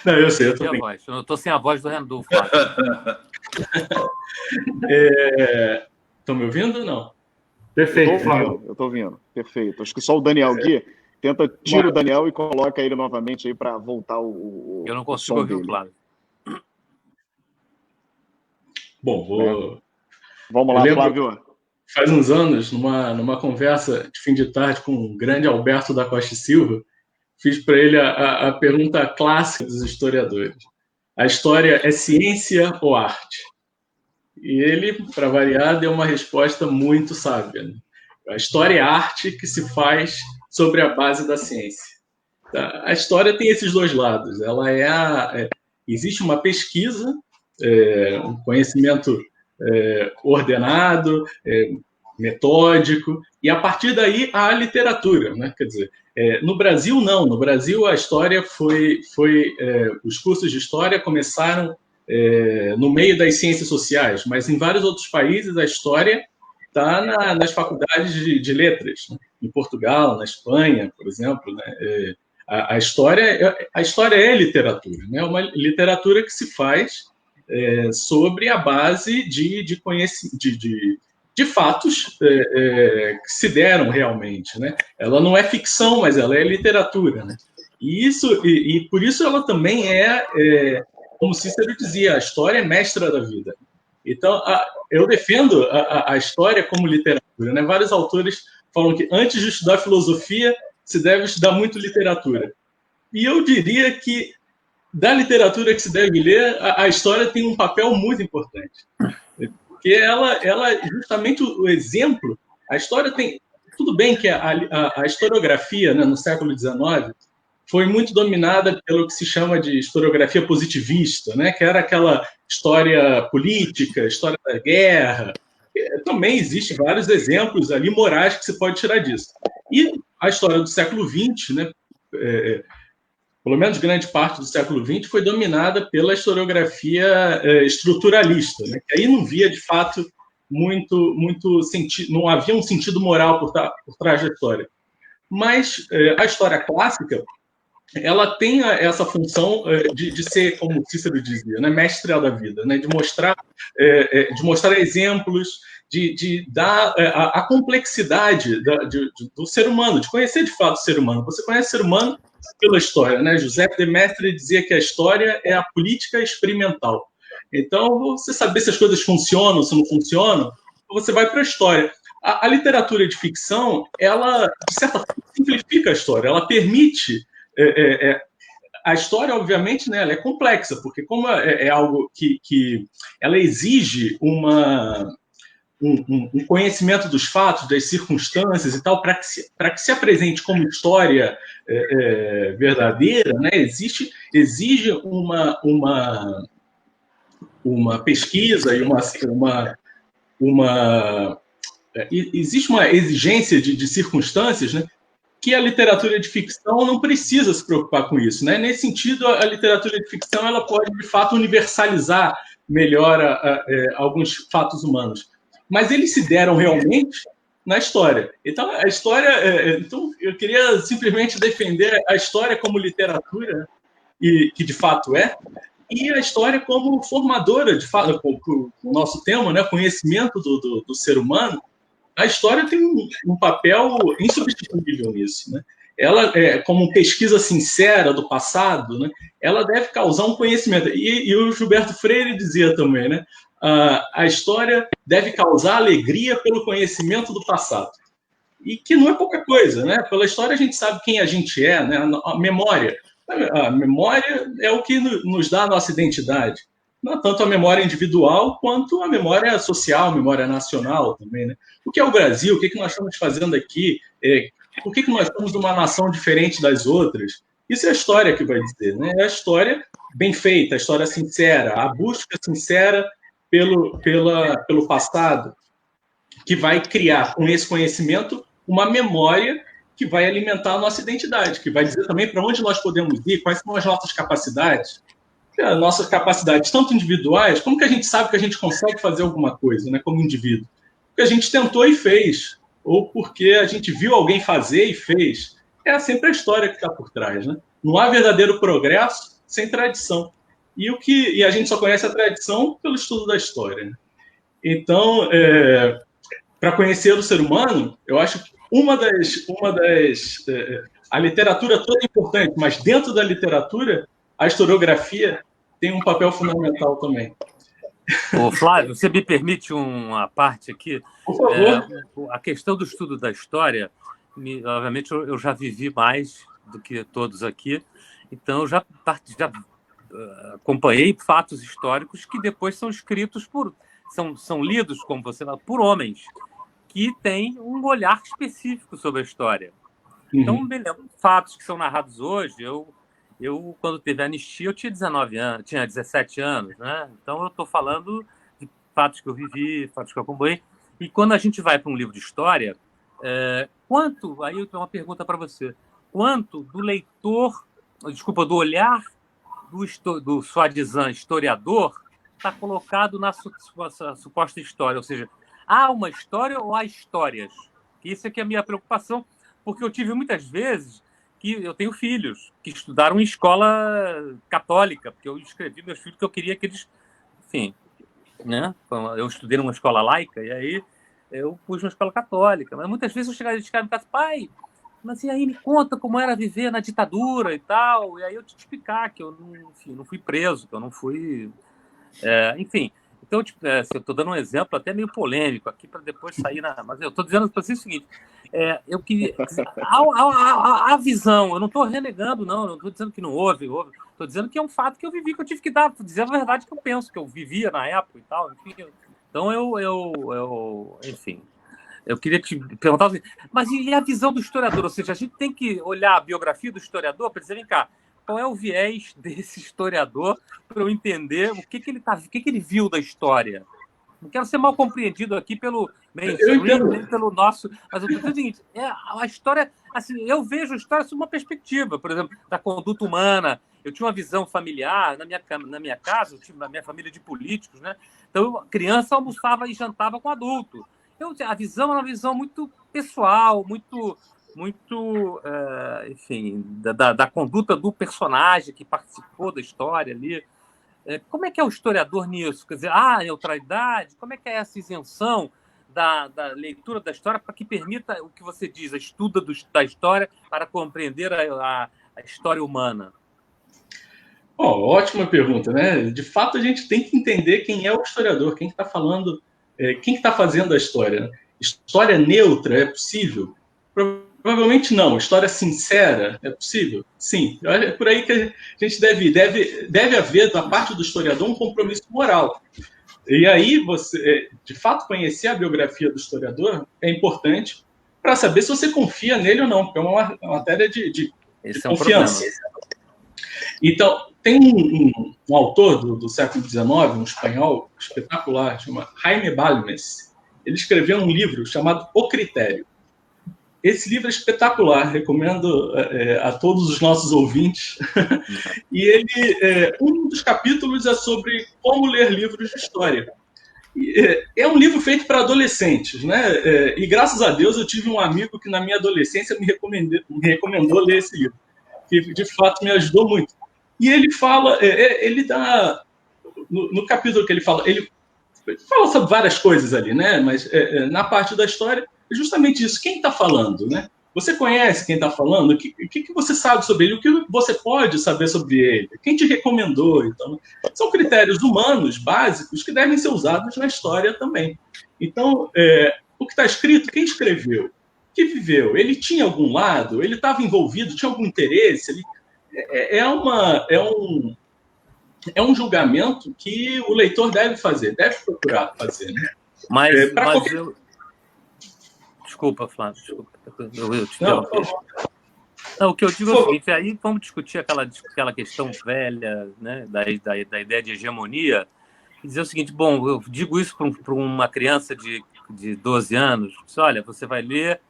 F: Não, eu sei, eu tô bem.
D: Eu estou sem a voz do Renan Flávio.
F: Estão me ouvindo ou não?
C: Perfeito, Flávio.
B: Eu estou ouvindo. Perfeito. Acho que só o Daniel aqui tira o Daniel e coloca ele novamente aí para voltar o
D: eu não consigo ouvir o Flávio.
F: Bom,
B: vamos lá, Flávio.
F: Faz uns anos, numa conversa de fim de tarde com o grande Alberto da Costa e Silva, fiz para ele a pergunta clássica dos historiadores. A história é ciência ou arte? E ele, para variar, deu uma resposta muito sábia. Né? A história é arte que se faz sobre a base da ciência. A história tem esses dois lados. Ela existe uma pesquisa, um conhecimento ordenado, metódico, e a partir daí há a literatura, né? Quer dizer, no Brasil não, no Brasil a história os cursos de história começaram no meio das ciências sociais, mas em vários outros países a história está nas faculdades de letras, né? Em Portugal, na Espanha, por exemplo, né? A história é literatura, né? Uma literatura que se faz sobre a base de fatos que se deram realmente, né? Ela não é ficção, mas ela é literatura, né? E por isso ela também como Cícero dizia, a história é mestra da vida. Então, eu defendo a história como literatura, né? Vários autores falam que antes de estudar filosofia, se deve estudar muito literatura. E eu diria que da literatura que se deve ler, a história tem um papel muito importante. Porque ela justamente o exemplo, a história tem... Tudo bem que a historiografia, né, no século XIX, foi muito dominada pelo que se chama de historiografia positivista, né, que era aquela história política, história da guerra. Também existem vários exemplos ali morais que se pode tirar disso. E a história do século XX, né, pelo menos grande parte do século XX, foi dominada pela historiografia estruturalista, né, que aí não via, de fato, muito sentido, não havia um sentido moral por trás da história. Mas a história clássica, ela tem essa função de ser, como Cícero dizia, né, mestre da vida, né, de mostrar exemplos, de dar a complexidade do ser humano, de conhecer de fato o ser humano. Você conhece o ser humano pela história, né? José de Maistre dizia que a história é a política experimental. Então, você saber se as coisas funcionam, se não funcionam, você vai para a história. A literatura de ficção, ela, de certa forma, simplifica a história, ela permite... a história, obviamente, né, ela é complexa, porque como é algo que ela exige um conhecimento dos fatos, das circunstâncias e tal, para que se apresente como história verdadeira, né, exige uma pesquisa e existe uma exigência de circunstâncias, né, que a literatura de ficção não precisa se preocupar com isso, né? Nesse sentido, a literatura de ficção ela pode, de fato, universalizar melhor alguns fatos humanos. Mas eles se deram realmente na história. Então, a história... então, eu queria simplesmente defender a história como literatura, que de fato é, e a história como formadora, de fato, o nosso tema, né, conhecimento do ser humano. A história tem um papel insubstituível nisso, né? Ela, como pesquisa sincera do passado, né, ela deve causar um conhecimento. E o Gilberto Freire dizia também, né, a história deve causar alegria pelo conhecimento do passado. E que não é pouca coisa, né? Pela história a gente sabe quem a gente é, né? A memória. A memória é o que nos dá a nossa identidade. Não tanto a memória individual, quanto a memória social, a memória nacional também, né? O que é o Brasil? O que nós estamos fazendo aqui? Por que nós somos uma nação diferente das outras? Isso é a história que vai dizer, né? É a história bem feita, a história sincera, a busca sincera pelo passado, que vai criar, com esse conhecimento, uma memória que vai alimentar a nossa identidade, que vai dizer também para onde nós podemos ir, quais são as nossas capacidades. As nossas capacidades, tanto individuais, como que a gente sabe que a gente consegue fazer alguma coisa, né, como indivíduo? Porque a gente tentou e fez, ou porque a gente viu alguém fazer e fez. É sempre a história que está por trás, né? Não há verdadeiro progresso sem tradição. E a gente só conhece a tradição pelo estudo da história, né? Então, para conhecer o ser humano, eu acho que a literatura toda é importante, mas dentro da literatura, a historiografia tem um papel fundamental também.
D: Ô, Flávio, você me permite uma parte aqui?
F: Por favor.
D: A questão do estudo da história, obviamente, eu já vivi mais do que todos aqui, então eu já acompanhei fatos históricos que depois são escritos são lidos, como você fala, por homens que têm um olhar específico sobre a história. Então, me lembro, fatos que são narrados hoje, eu quando teve a anistia, eu tinha 19 anos, tinha 17 anos, né? Então eu estou falando de fatos que eu vivi, fatos que eu acompanhei. E quando a gente vai para um livro de história, aí eu tenho uma pergunta para você. Quanto do do olhar do soi-disant historiador está colocado na suposta história? Ou seja, há uma história ou há histórias? Isso é que é a minha preocupação, porque eu tive muitas vezes que eu tenho filhos que estudaram em escola católica, porque eu escrevi meus filhos que eu queria que eles... Enfim, né? Eu estudei numa escola laica e aí eu pus numa escola católica. Mas muitas vezes eu chegava em casa, pai, mas e aí me conta como era viver na ditadura e tal. E aí eu te explicar que eu não fui preso, que eu não fui... enfim, Então, tipo, eu estou dando um exemplo até meio polêmico aqui para depois sair na... Mas eu estou dizendo para você o seguinte, eu queria... A visão, eu não estou renegando, não estou dizendo que não houve, estou dizendo que é um fato que eu vivi, que eu tive que dizer a verdade que eu penso, que eu vivia na época e tal, enfim. Então, enfim... Eu queria te perguntar, mas e a visão do historiador? Ou seja, a gente tem que olhar a biografia do historiador para dizer, vem cá, qual é o viés desse historiador para eu entender o que ele viu da história? Não quero ser mal compreendido aqui pelo mainstream, nem pelo nosso... Mas eu estou dizendo o seguinte, a história... Assim, eu vejo a história sob uma perspectiva, por exemplo, da conduta humana. Eu tinha uma visão familiar, na minha casa, eu tinha na minha família de políticos, né? Então, criança almoçava e jantava com adulto. A visão é uma visão muito pessoal, muito enfim, da conduta do personagem que participou da história ali. Como é que é o historiador nisso? Quer dizer, a neutralidade, como é que é essa isenção da leitura da história para que permita o que você diz, a estuda da história para compreender a história humana?
F: Ótima pergunta, né? De fato, a gente tem que entender quem é o historiador, quem está falando, quem está fazendo a história, né? História neutra é possível? Provavelmente não. História sincera é possível? Sim. É por aí que a gente deve haver, da parte do historiador, um compromisso moral. E aí, você, de fato, conhecer a biografia do historiador é importante para saber se você confia nele ou não, porque é uma matéria de confiança. Então, tem um autor do século XIX, um espanhol espetacular, chama Jaime Balmes. Ele escreveu um livro chamado O Critério. Esse livro é espetacular, recomendo a todos os nossos ouvintes. E um dos capítulos é sobre como ler livros de história. É um livro feito para adolescentes, né? E graças a Deus eu tive um amigo que na minha adolescência me recomendou ler esse livro, que de fato me ajudou muito. E ele fala, ele dá, no capítulo que ele fala sobre várias coisas ali, né? Mas na parte da história é justamente isso. Quem está falando, né? Você conhece quem está falando? O que você sabe sobre ele? O que você pode saber sobre ele? Quem te recomendou? Então, são critérios humanos básicos que devem ser usados na história também. Então, o que está escrito, quem escreveu, que viveu, ele tinha algum lado? Ele estava envolvido? Tinha algum interesse? É um julgamento que o leitor deve procurar fazer. Né?
D: Mas Desculpa, Flávio. Eu te interrompi. Não, o que eu digo é o seguinte, aí vamos discutir aquela questão velha, né, da ideia de hegemonia, e dizer o seguinte, bom, eu digo isso para uma criança de 12 anos, olha, você vai ler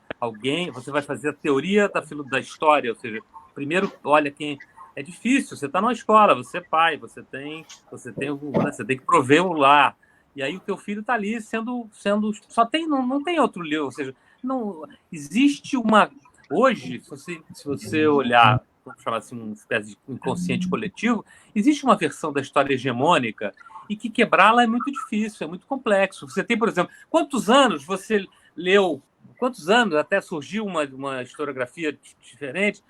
D: você vai fazer a teoria da história, ou seja, primeiro, olha quem... É difícil, você está numa escola, você é pai, você tem que prover o lar, e aí o teu filho está ali sendo não tem outro livro, ou seja, não existe uma... Hoje, se você olhar, vamos chamar assim, uma espécie de inconsciente coletivo, existe uma versão da história hegemônica e que quebrá-la é muito difícil, é muito complexo. Você tem, por exemplo, quantos anos você leu, quantos anos até surgiu uma historiografia diferente,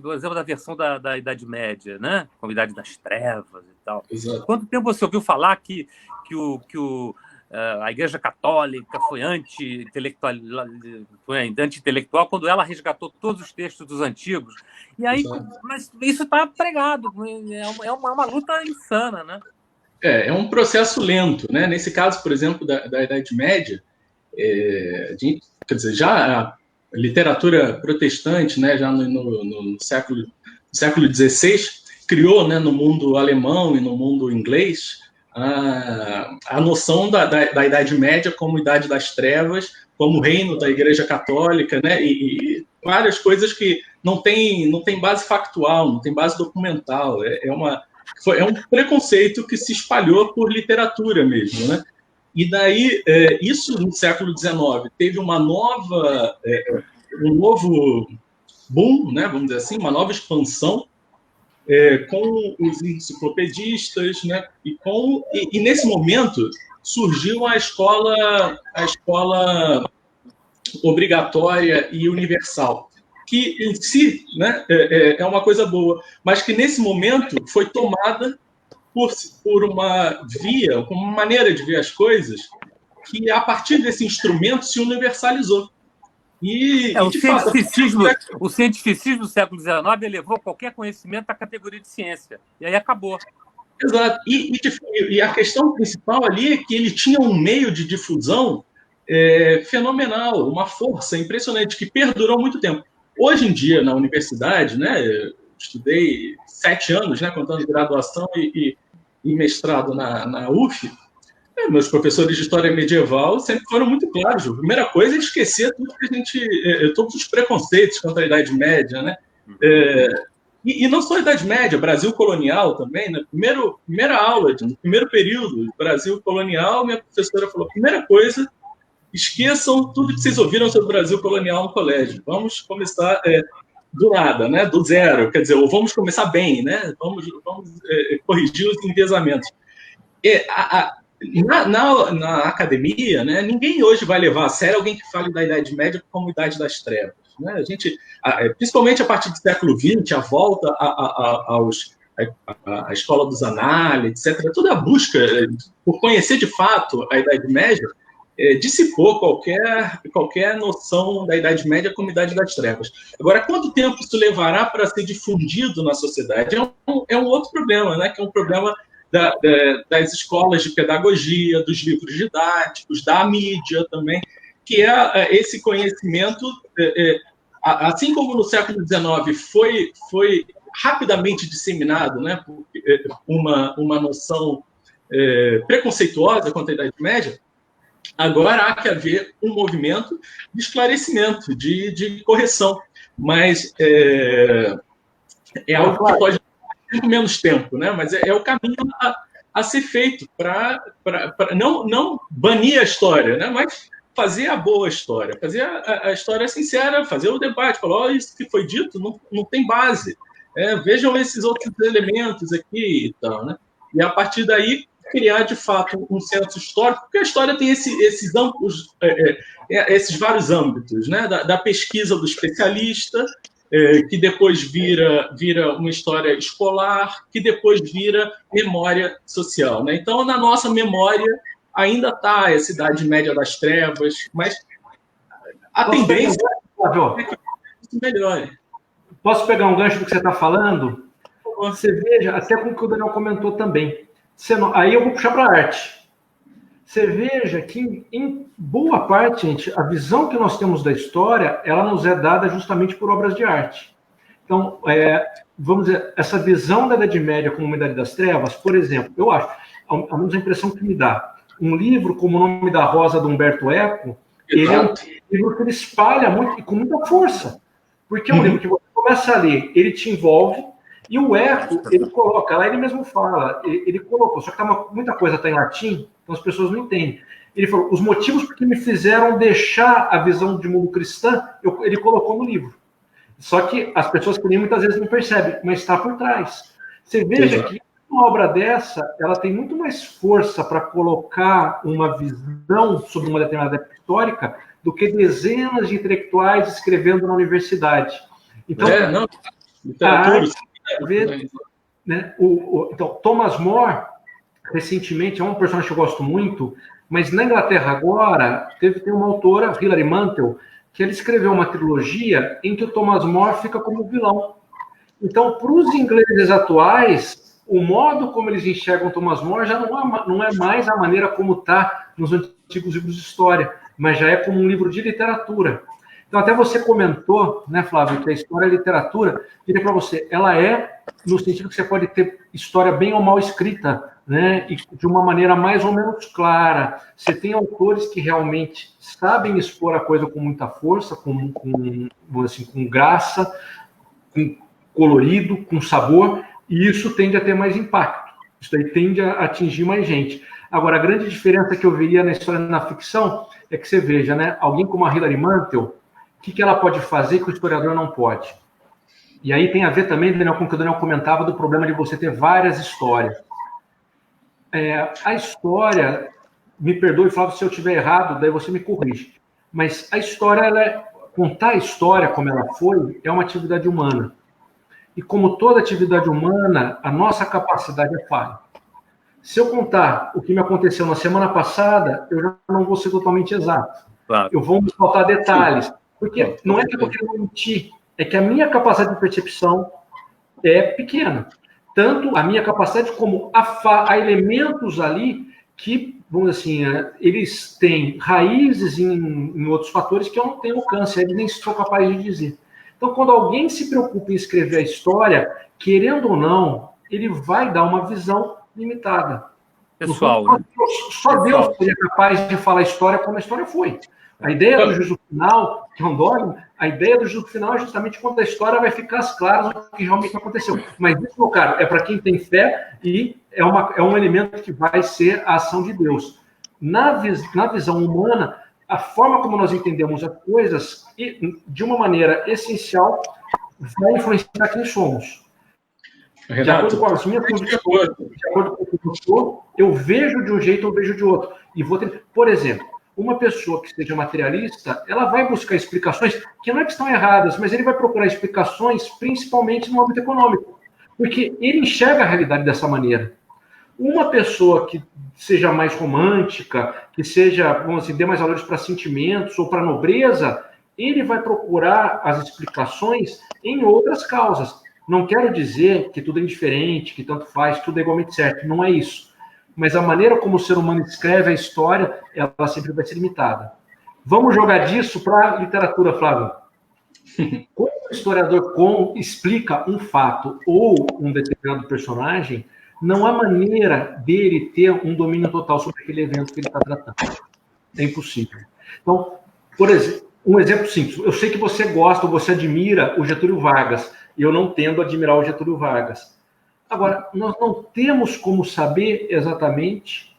D: por exemplo, da versão da Idade Média, né? Como Idade das Trevas e tal.
F: Exato.
D: Quanto tempo você ouviu falar que a Igreja Católica foi anti-intelectual quando ela resgatou todos os textos dos antigos? E aí, mas isso está pregado, é uma luta insana, né?
F: É um processo lento, né? Nesse caso, por exemplo, da Idade Média, quer dizer, já a literatura protestante, né, já no século XVI, criou, né, no mundo alemão e no mundo inglês a noção da Idade Média como Idade das Trevas, como reino da Igreja Católica, né, e várias coisas que não tem base factual, não tem base documental. É um preconceito que se espalhou por literatura mesmo, né? E daí, isso no século XIX teve um novo boom, né, vamos dizer assim, uma nova expansão com os enciclopedistas, né, e nesse momento surgiu a escola obrigatória e universal, que em si, né, é uma coisa boa, mas que nesse momento foi tomada por uma via, uma maneira de ver as coisas que, a partir desse instrumento, se universalizou.
D: O cientificismo do século XIX elevou qualquer conhecimento à categoria de ciência. E aí acabou.
F: Exato. E a questão principal ali é que ele tinha um meio de difusão fenomenal, uma força impressionante, que perdurou muito tempo. Hoje em dia, na universidade, né, eu estudei 7 anos, né, contando de graduação e mestrado na UF, meus professores de história medieval sempre foram muito claros. A primeira coisa é esquecer tudo que todos os preconceitos contra a Idade Média, né? E não só a Idade Média, Brasil colonial também. Na primeira aula, no primeiro período, Brasil colonial, minha professora falou: primeira coisa, esqueçam tudo que vocês ouviram sobre o Brasil colonial no colégio. Vamos começar do nada, né? Do zero. Quer dizer, ou vamos começar bem, né? Vamos corrigir os enviesamentos. Na academia, né, ninguém hoje vai levar a sério alguém que fale da Idade Média como Idade das Trevas. Né? A gente, principalmente a partir do século XX, a volta à escola dos análises, etc., toda a busca por conhecer de fato a Idade Média dissipou qualquer noção da Idade Média como Idade das Trevas. Agora, quanto tempo isso levará para ser difundido na sociedade? É um outro problema, né, que é um problema das escolas de pedagogia, dos livros didáticos, da mídia também, que é esse conhecimento, assim como no século XIX foi rapidamente disseminado, né, por uma noção preconceituosa contra a Idade Média, agora há que haver um movimento de esclarecimento, de correção, mas é algo que pode muito menos tempo, né? Mas é o caminho a ser feito para não banir a história, né? Mas fazer a boa história, fazer a história sincera, fazer o debate, falar: isso que foi dito não tem base, vejam esses outros elementos aqui e tal, né? E a partir daí criar de fato um senso histórico, porque a história tem esses vários âmbitos, né? Da pesquisa do especialista, que depois vira uma história escolar, que depois vira memória social, né? Então, na nossa memória ainda está essa Idade Média das Trevas, mas a tendência é que isso melhore.
C: Posso pegar um gancho do que você está falando? Você veja, até com o que o Daniel comentou também. Aí eu vou puxar para a arte. Você veja que, em boa parte, gente, a visão que nós temos da história, ela nos é dada justamente por obras de arte. Então, vamos dizer, essa visão da Idade Média como uma Idade das Trevas, por exemplo, eu acho, a mesma impressão que me dá, um livro como O Nome da Rosa, de Humberto Eco, ele é um livro que ele espalha muito e com muita força, porque é um livro que você começa a ler, ele te envolve, e o Eco, ele coloca, lá ele mesmo fala, ele colocou, só que muita coisa está em latim, então as pessoas não entendem. Ele falou, os motivos que me fizeram deixar a visão de mundo cristã, ele colocou no livro. Só que as pessoas que muitas vezes não percebem, mas está por trás. Você veja que uma obra dessa, ela tem muito mais força para colocar uma visão sobre uma determinada época histórica do que dezenas de intelectuais escrevendo na universidade. Então, né, então, Thomas More, recentemente, é um personagem que eu gosto muito, mas na Inglaterra agora, tem uma autora, Hilary Mantel, que ela escreveu uma trilogia em que o Thomas More fica como vilão. Então, para os ingleses atuais, o modo como eles enxergam Thomas More já não é mais a maneira como está nos antigos livros de história, mas já é como um livro de literatura. Então, até você comentou, né, Flávio, que a história é literatura, diria para você, ela é no sentido que você pode ter história bem ou mal escrita, né, e de uma maneira mais ou menos clara. Você tem autores que realmente sabem expor a coisa com muita força, com graça, com colorido, com sabor, e isso tende a ter mais impacto. Isso aí tende a atingir mais gente. Agora, a grande diferença que eu veria na história e na ficção é que você veja, né, alguém como a Hilary Mantel, o que ela pode fazer que o historiador não pode? E aí tem a ver também, Daniel, com o que o Daniel comentava do problema de você ter várias histórias. A história, me perdoe, Flávio, se eu estiver errado, daí você me corrige. Mas a história, contar a história como ela foi, é uma atividade humana. E como toda atividade humana, a nossa capacidade é falha. Se eu contar o que me aconteceu na semana passada, eu já não vou ser totalmente exato.
D: Claro.
C: Eu vou me faltar detalhes. Porque não é que eu estou querendo mentir, é que a minha capacidade de percepção é pequena. Tanto a minha capacidade como há elementos ali que, vamos dizer assim, eles têm raízes em outros fatores que eu não tenho alcance, eles nem sou capaz de dizer. Então, quando alguém se preocupa em escrever a história, querendo ou não, ele vai dar uma visão limitada.
D: Pessoal,
C: né? Só Deus seria capaz de falar a história como a história foi. A ideia do juízo final, que é um dogma, a ideia do juízo final é justamente quando a história vai ficar clara o que realmente aconteceu. Mas isso, meu caro, é para quem tem fé e é um elemento que vai ser a ação de Deus. Na visão humana, a forma como nós entendemos as coisas, de uma maneira essencial, vai influenciar quem somos.
F: Renato,
C: de acordo com as minhas condições, de acordo com o que eu sou, eu vejo de um jeito, eu vejo de outro. E por exemplo, uma pessoa que seja materialista, ela vai buscar explicações que não é que estão erradas, mas ele vai procurar explicações principalmente no âmbito econômico, porque ele enxerga a realidade dessa maneira. Uma pessoa que seja mais romântica, que seja, vamos dizer, dê mais valores para sentimentos ou para nobreza, ele vai procurar as explicações em outras causas. Não quero dizer que tudo é indiferente, que tanto faz, tudo é igualmente certo. Não é isso. Mas a maneira como o ser humano escreve a história, ela sempre vai ser limitada. Vamos jogar disso para a literatura, Flávio. Quando o historiador explica um fato ou um determinado personagem, não há maneira dele ter um domínio total sobre aquele evento que ele está tratando. É impossível. Então, por exemplo, um exemplo simples. Eu sei que você gosta ou você admira o Getúlio Vargas. E eu não tendo a admirar o Getúlio Vargas. Agora, nós não temos como saber exatamente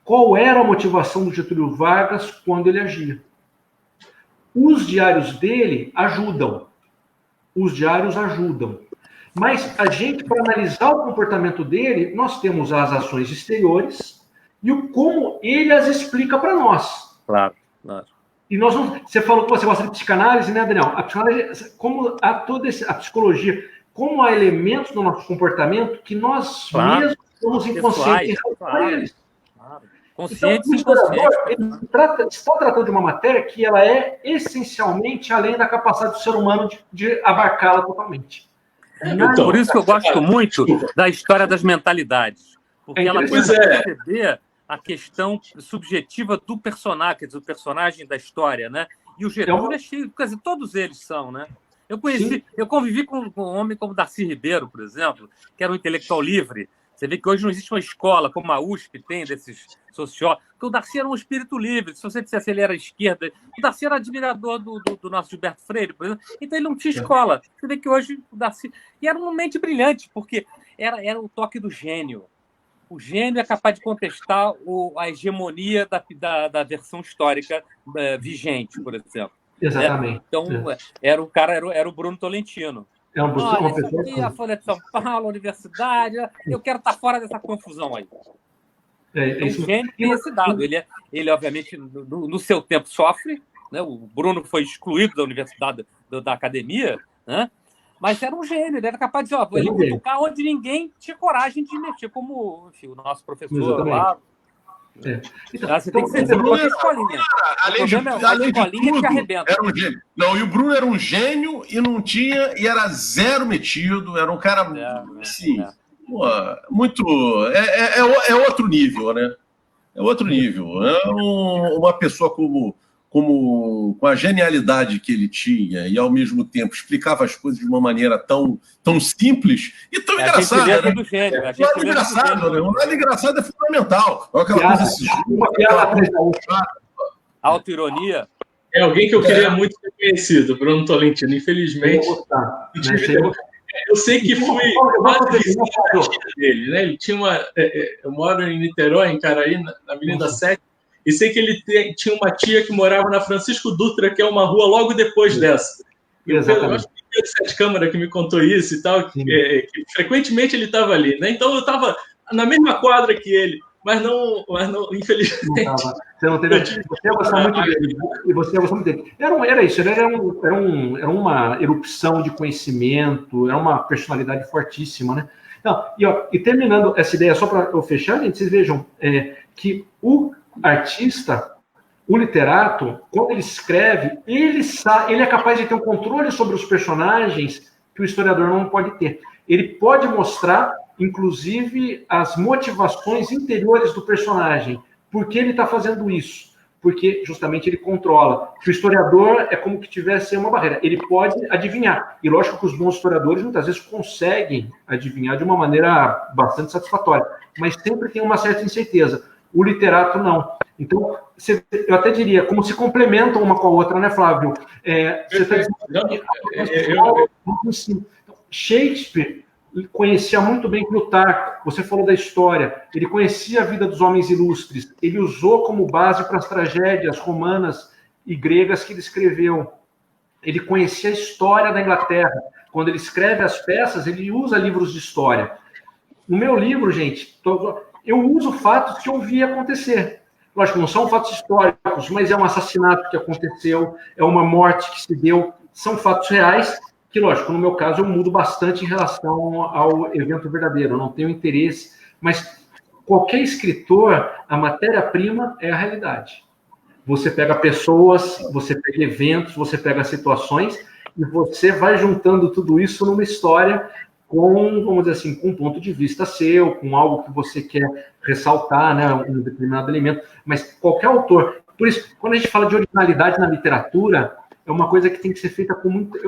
C: qual era a motivação do Getúlio Vargas quando ele agia. Os diários dele ajudam. Os diários ajudam. Mas a gente, para analisar o comportamento dele, nós temos as ações exteriores e o como ele as explica para nós.
D: Claro, claro.
C: E nós vamos, você falou que você gosta de psicanálise, né, Daniel? A psicanálise, como há toda a psicologia, como há elementos no nosso comportamento que nós mesmos somos inconscientes para eles.
D: Claro. Consciente
C: e inconsciente. Está tratando de uma matéria que ela é essencialmente além da capacidade do ser humano de abarcá-la totalmente.
D: Então, por isso que eu gosto muito da história das mentalidades. Porque ela tenta perceber a questão subjetiva do personagem, quer dizer, o personagem da história, né? E o Getúlio é cheio, quer dizer, todos eles são, né? Eu convivi com um homem como Darcy Ribeiro, por exemplo, que era um intelectual livre. Você vê que hoje não existe uma escola como a USP tem desses sociólogos, porque o Darcy era um espírito livre. Se você dissesse que ele era esquerda, o Darcy era admirador do nosso Gilberto Freire, por exemplo, então ele não tinha escola. Você vê que hoje o Darcy... E era uma mente brilhante, porque era o toque do gênio. O gênio é capaz de contestar a hegemonia da versão histórica vigente, por exemplo.
C: Exatamente.
D: Então, era o cara, era o Bruno Tolentino.
C: Uma pessoa
D: aqui, a Folha de São Paulo, a universidade, eu quero estar fora dessa confusão aí. O gênio tem esse dado. Ele obviamente, no seu tempo sofre, né? O Bruno foi excluído da universidade, da academia, né? Mas era um gênio, ele era capaz de dizer, ele cutucar onde ninguém tinha coragem de mexer, como enfim, o nosso professor lá. Então, você tem que ser uma escolinha.
E: Além de tudo, era um gênio. Não, e o Bruno era um gênio e não tinha, e era zero metido, era um cara assim, pô, muito. É outro nível, né? É outro nível. É uma pessoa com a genialidade que ele tinha e, ao mesmo tempo, explicava as coisas de uma maneira tão simples e tão engraçada. Né? O lado engraçado, né? O lado engraçado é fundamental.
D: Autoironia.
F: É alguém que eu queria muito ter conhecido, Bruno Tolentino. Infelizmente, eu sei que fui dele, né? Ele tinha eu moro em Niterói, em Caraí, na Avenida 7. E sei que ele tinha uma tia que morava na Francisco Dutra, que é uma rua logo depois dessa. Eu acho que o Pedro Sete Câmara que me contou isso e tal, que frequentemente ele estava ali, né? Então eu estava na mesma quadra que ele, mas não infelizmente.
C: Você não teve. Você ia gostar muito dele. E você ia gostar muito dele. Era isso, era uma erupção de conhecimento, era uma personalidade fortíssima, né? Não, e terminando essa ideia, só para eu fechar, gente, vocês vejam que o artista, o literato, quando ele escreve, ele é capaz de ter um controle sobre os personagens que o historiador não pode ter. Ele pode mostrar, inclusive, as motivações interiores do personagem. Por que ele está fazendo isso? Porque justamente ele controla. O historiador é como que tivesse uma barreira. Ele pode adivinhar. E lógico que os bons historiadores muitas vezes conseguem adivinhar de uma maneira bastante satisfatória, mas sempre tem uma certa incerteza. O literato não. Então, eu até diria, como se complementam uma com a outra, né, Flávio? Você está dizendo Shakespeare conhecia muito bem Plutarco, você falou da história, ele conhecia a vida dos homens ilustres, ele usou como base para as tragédias romanas e gregas que ele escreveu. Ele conhecia a história da Inglaterra. Quando ele escreve as peças, ele usa livros de história. No meu livro, gente, eu uso fatos que eu vi acontecer. Lógico, não são fatos históricos, mas é um assassinato que aconteceu, é uma morte que se deu, são fatos reais, que, lógico, no meu caso, eu mudo bastante em relação ao evento verdadeiro, eu não tenho interesse, mas qualquer escritor, a matéria-prima é a realidade. Você pega pessoas, você pega eventos, você pega situações, e você vai juntando tudo isso numa história com, vamos dizer assim, com um ponto de vista seu, com algo que você quer ressaltar, né, um determinado elemento, mas qualquer autor. Por isso, quando a gente fala de originalidade na literatura, é uma coisa que tem que ser feita com muito...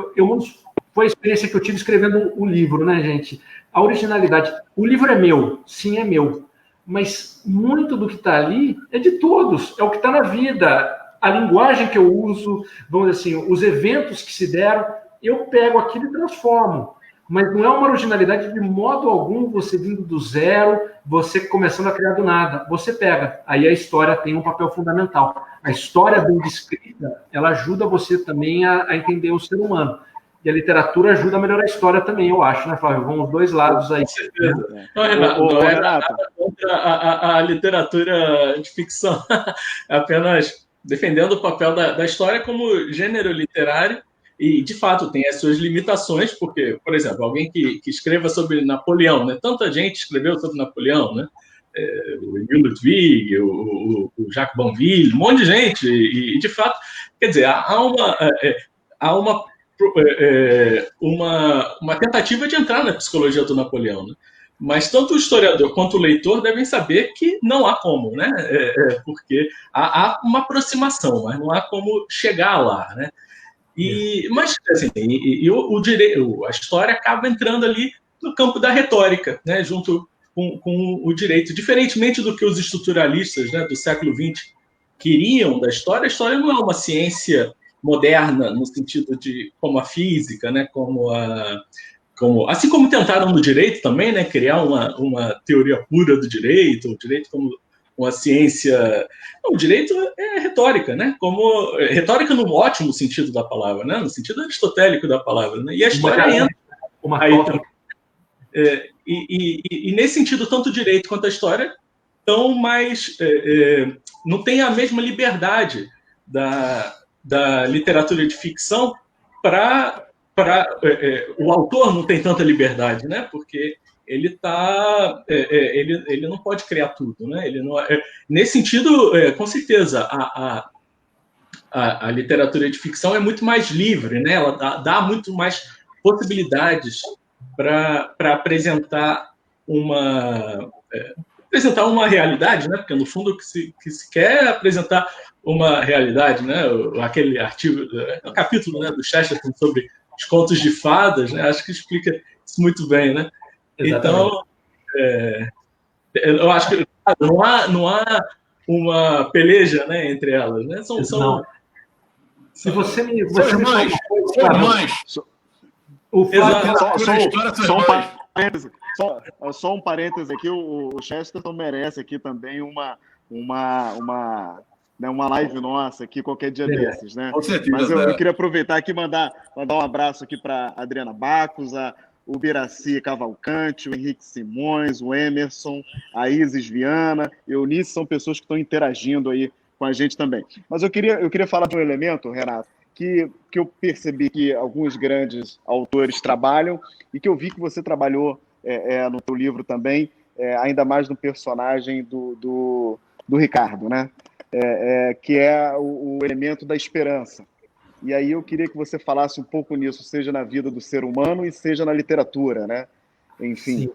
C: Foi a experiência que eu tive escrevendo o livro, né, gente? A originalidade. O livro é meu, sim, é meu, mas muito do que está ali é de todos, é o que está na vida, a linguagem que eu uso, vamos dizer assim, os eventos que se deram, eu pego aquilo e transformo. Mas não é uma originalidade de modo algum você vindo do zero, você começando a criar do nada. Você pega. Aí a história tem um papel fundamental. A história bem descrita, ela ajuda você também a entender o ser humano. E a literatura ajuda a melhorar a história também, eu acho, né, Flávio? Vão os dois lados aí.
F: Com certeza. Não, Renato, não é nada contra a literatura de ficção. Apenas defendendo o papel da história como gênero literário. E, de fato, tem as suas limitações, porque, por exemplo, alguém que escreva sobre Napoleão, né? Tanta gente escreveu sobre Napoleão, né? O Emile Ludwig, o Jacques Banville, um monte de gente, e de fato, quer dizer, há uma tentativa de entrar na psicologia do Napoleão, né? Mas tanto o historiador quanto o leitor devem saber que não há como, né? Porque há uma aproximação, mas não há como chegar lá, né? Mas assim, a história acaba entrando ali no campo da retórica, né, junto com o direito. Diferentemente do que os estruturalistas, né, do século XX queriam da história, a história não é uma ciência moderna no sentido de como a física, né, assim como tentaram no direito também, né, criar uma teoria pura do direito, o direito como uma ciência... Não, o direito é retórica, né? Como retórica no ótimo sentido da palavra, né? No sentido aristotélico da palavra, né? E a história entra aí também. E nesse sentido, tanto o direito quanto a história estão mais... não tem a mesma liberdade da literatura de ficção o autor não tem tanta liberdade, né? Porque ele não pode criar tudo, né? Ele não, nesse sentido, com certeza, a literatura de ficção é muito mais livre, né? Ela dá muito mais possibilidades para apresentar uma realidade, né? Porque no fundo o que se quer é apresentar uma realidade, né? Aquele artigo, o capítulo, né, do Chesterton sobre os contos de fadas, né? Acho que explica isso muito bem, né? Exatamente. Então, eu acho que não há uma peleja, né, entre elas, né?
C: Se você me
E: irmãs.
B: Só um parêntese aqui, o Chesterton merece aqui também uma live nossa aqui qualquer dia desses, né?
E: Com certeza.
B: Mas eu queria aproveitar aqui e mandar um abraço aqui para a Adriana Bacos, o Biraci Cavalcante, o Henrique Simões, o Emerson, a Isis Viana, Eunice, são pessoas que estão interagindo aí com a gente também. Mas eu queria falar de um elemento, Renato, que eu percebi que alguns grandes autores trabalham e que eu vi que você trabalhou no teu livro também, ainda mais no personagem do Ricardo, né? Que é o elemento da esperança. E aí eu queria que você falasse um pouco nisso, seja na vida do ser humano e seja na literatura, né? Enfim.
C: Sim.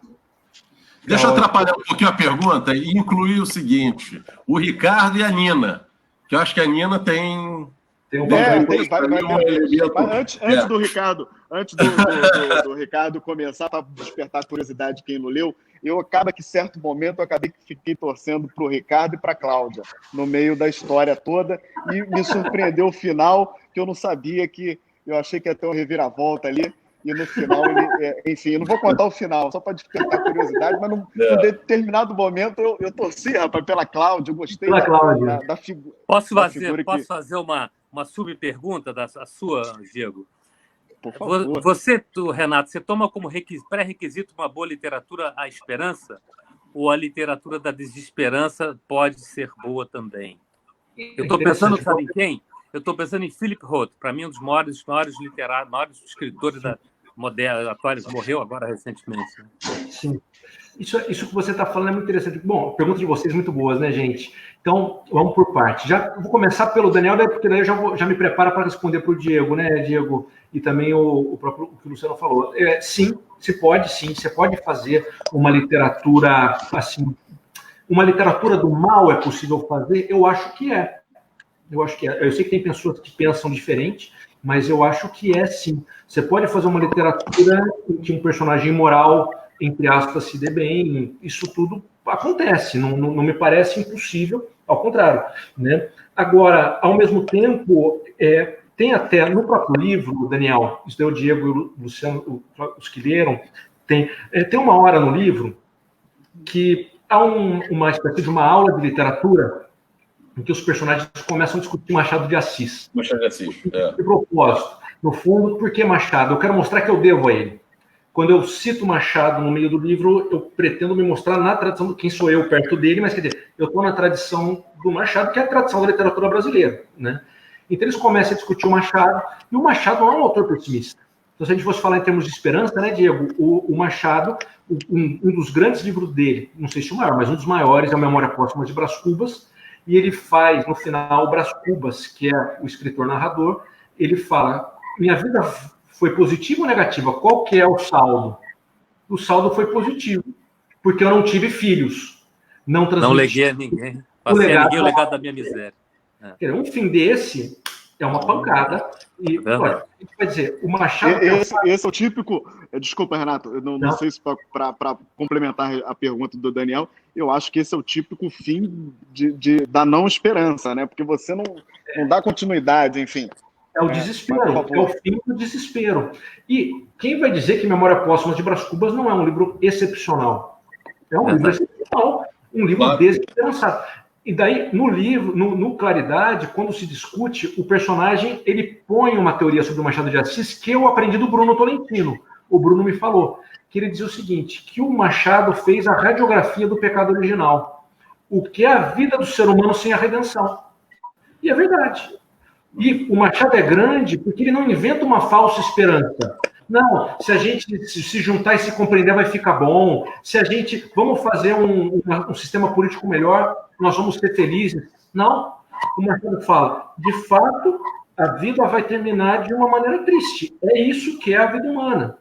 E: Deixa eu atrapalhar um pouquinho a pergunta e incluir o seguinte: o Ricardo e a Nina, que eu acho que a Nina tem
B: Antes do Ricardo, do Ricardo começar para despertar a curiosidade de quem não leu, acaba que certo momento eu fiquei torcendo para o Ricardo e para a Cláudia no meio da história toda, e me surpreendeu o final, que eu não sabia, que eu achei que ia ter uma reviravolta ali, e no final enfim, eu não vou contar o final, só para despertar a curiosidade, mas num determinado momento eu torci, rapaz, pela Cláudia, eu gostei da figura.
D: Posso fazer uma subpergunta da sua, Diego? Por favor. Renato, você toma como pré-requisito uma boa literatura a esperança? Ou a literatura da desesperança pode ser boa também? Eu estou pensando, sabe em quem? Eu estou pensando em Philip Roth, para mim um dos maiores literários, maiores escritores atuais, morreu agora recentemente.
C: Sim. Isso que você está falando é muito interessante. Bom, perguntas de vocês muito boas, né, gente? Então, vamos por parte. Já vou começar pelo Daniel, porque daí eu já me preparo para responder para o Diego, né, Diego? E também o próprio que o Luciano falou. Sim, você pode fazer uma literatura assim. Uma literatura do mal é possível fazer? Eu acho que é. Eu sei que tem pessoas que pensam diferente, mas eu acho que é sim. Você pode fazer uma literatura em que um personagem moral, entre aspas, se dê bem. Isso tudo acontece, não me parece impossível, ao contrário, né? Agora, ao mesmo tempo, tem até no próprio livro, Daniel, isso daí o Diego e o Luciano, os que leram, tem uma hora no livro que há uma espécie de uma aula de literatura em que os personagens começam a discutir Machado de Assis.
E: Machado de Assis,
C: De propósito. No fundo, por que Machado? Eu quero mostrar que eu devo a ele. Quando eu cito Machado no meio do livro, eu pretendo me mostrar na tradição do quem sou eu perto dele, mas, quer dizer, eu estou na tradição do Machado, que é a tradição da literatura brasileira, né? Então eles começam a discutir o Machado, e o Machado não é um autor pessimista. Então, se a gente fosse falar em termos de esperança, né, Diego? O Machado, um dos grandes livros dele, não sei se o maior, mas um dos maiores é a Memória Póstuma de Brás Cubas, e ele faz, no final, o Brás Cubas, que é o escritor-narrador, ele fala, minha vida foi positiva ou negativa? Qual que é o saldo? O saldo foi positivo, porque eu não tive filhos. Não
D: leguei a ninguém. Passei a ninguém o legado da minha miséria.
C: Um fim desse é uma pancada. E, olha, a gente vai dizer, o Machado...
B: Esse é o típico... Desculpa, Renato, eu não sei se para complementar a pergunta do Daniel, eu acho que esse é o típico fim da não esperança, né? Porque você não dá continuidade, enfim.
C: É o desespero, é o fim do desespero. E quem vai dizer que Memória Póstuma de Brás Cubas não é um livro excepcional? É um livro excepcional, um livro desesperançado. E daí, no livro, no Claridade, quando se discute, o personagem, ele põe uma teoria sobre o Machado de Assis que eu aprendi do Bruno Tolentino. O Bruno me falou, que ele dizia o seguinte, que o Machado fez a radiografia do pecado original. O que é a vida do ser humano sem a redenção. E é verdade. E o Machado é grande porque ele não inventa uma falsa esperança. Não, se a gente se juntar e se compreender vai ficar bom. Se a gente... Vamos fazer um sistema político melhor, nós vamos ser felizes. Não. O Machado fala, de fato, a vida vai terminar de uma maneira triste. É isso que é a vida humana.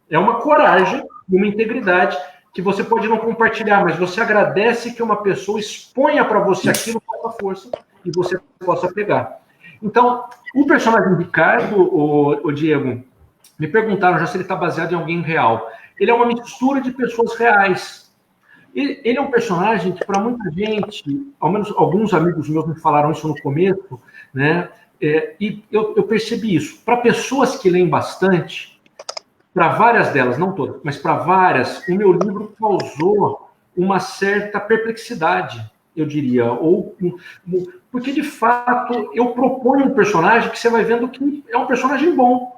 C: É uma coragem e uma integridade que você pode não compartilhar, mas você agradece que uma pessoa exponha para você aquilo com a força e você possa pegar. Então, o personagem Ricardo, o Diego, me perguntaram já se ele está baseado em alguém real. Ele é uma mistura de pessoas reais. Ele é um personagem que, para muita gente, ao menos alguns amigos meus me falaram isso no começo, né? E eu percebi isso. Para pessoas que leem bastante, para várias delas, não todas, mas para várias, o meu livro causou uma certa perplexidade, eu diria, porque de fato eu proponho um personagem que você vai vendo que é um personagem bom.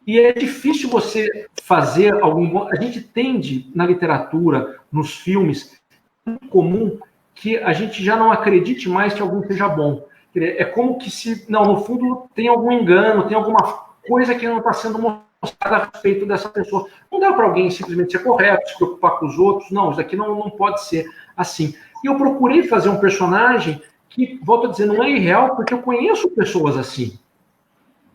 C: E é difícil você fazer algum... A gente tende, na literatura, nos filmes, é comum que a gente já não acredite mais que algum seja bom. É como que se... Não, no fundo tem algum engano, tem alguma coisa que não está sendo mostrada a respeito dessa pessoa. Não dá para alguém simplesmente ser correto, se preocupar com os outros. Não, isso aqui não pode ser assim. E eu procurei fazer um personagem que, volto a dizer, não é irreal, porque eu conheço pessoas assim.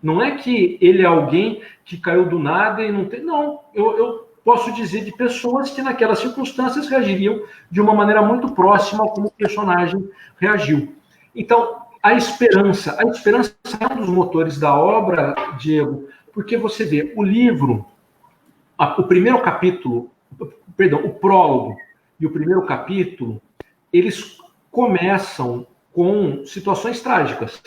C: Não é que ele é alguém que caiu do nada e não tem... Não, eu posso dizer de pessoas que naquelas circunstâncias reagiriam de uma maneira muito próxima como o personagem reagiu. Então, a esperança é um dos motores da obra, Diego, porque você vê, o livro, o primeiro capítulo, perdão, o prólogo e o primeiro capítulo, eles começam com situações trágicas.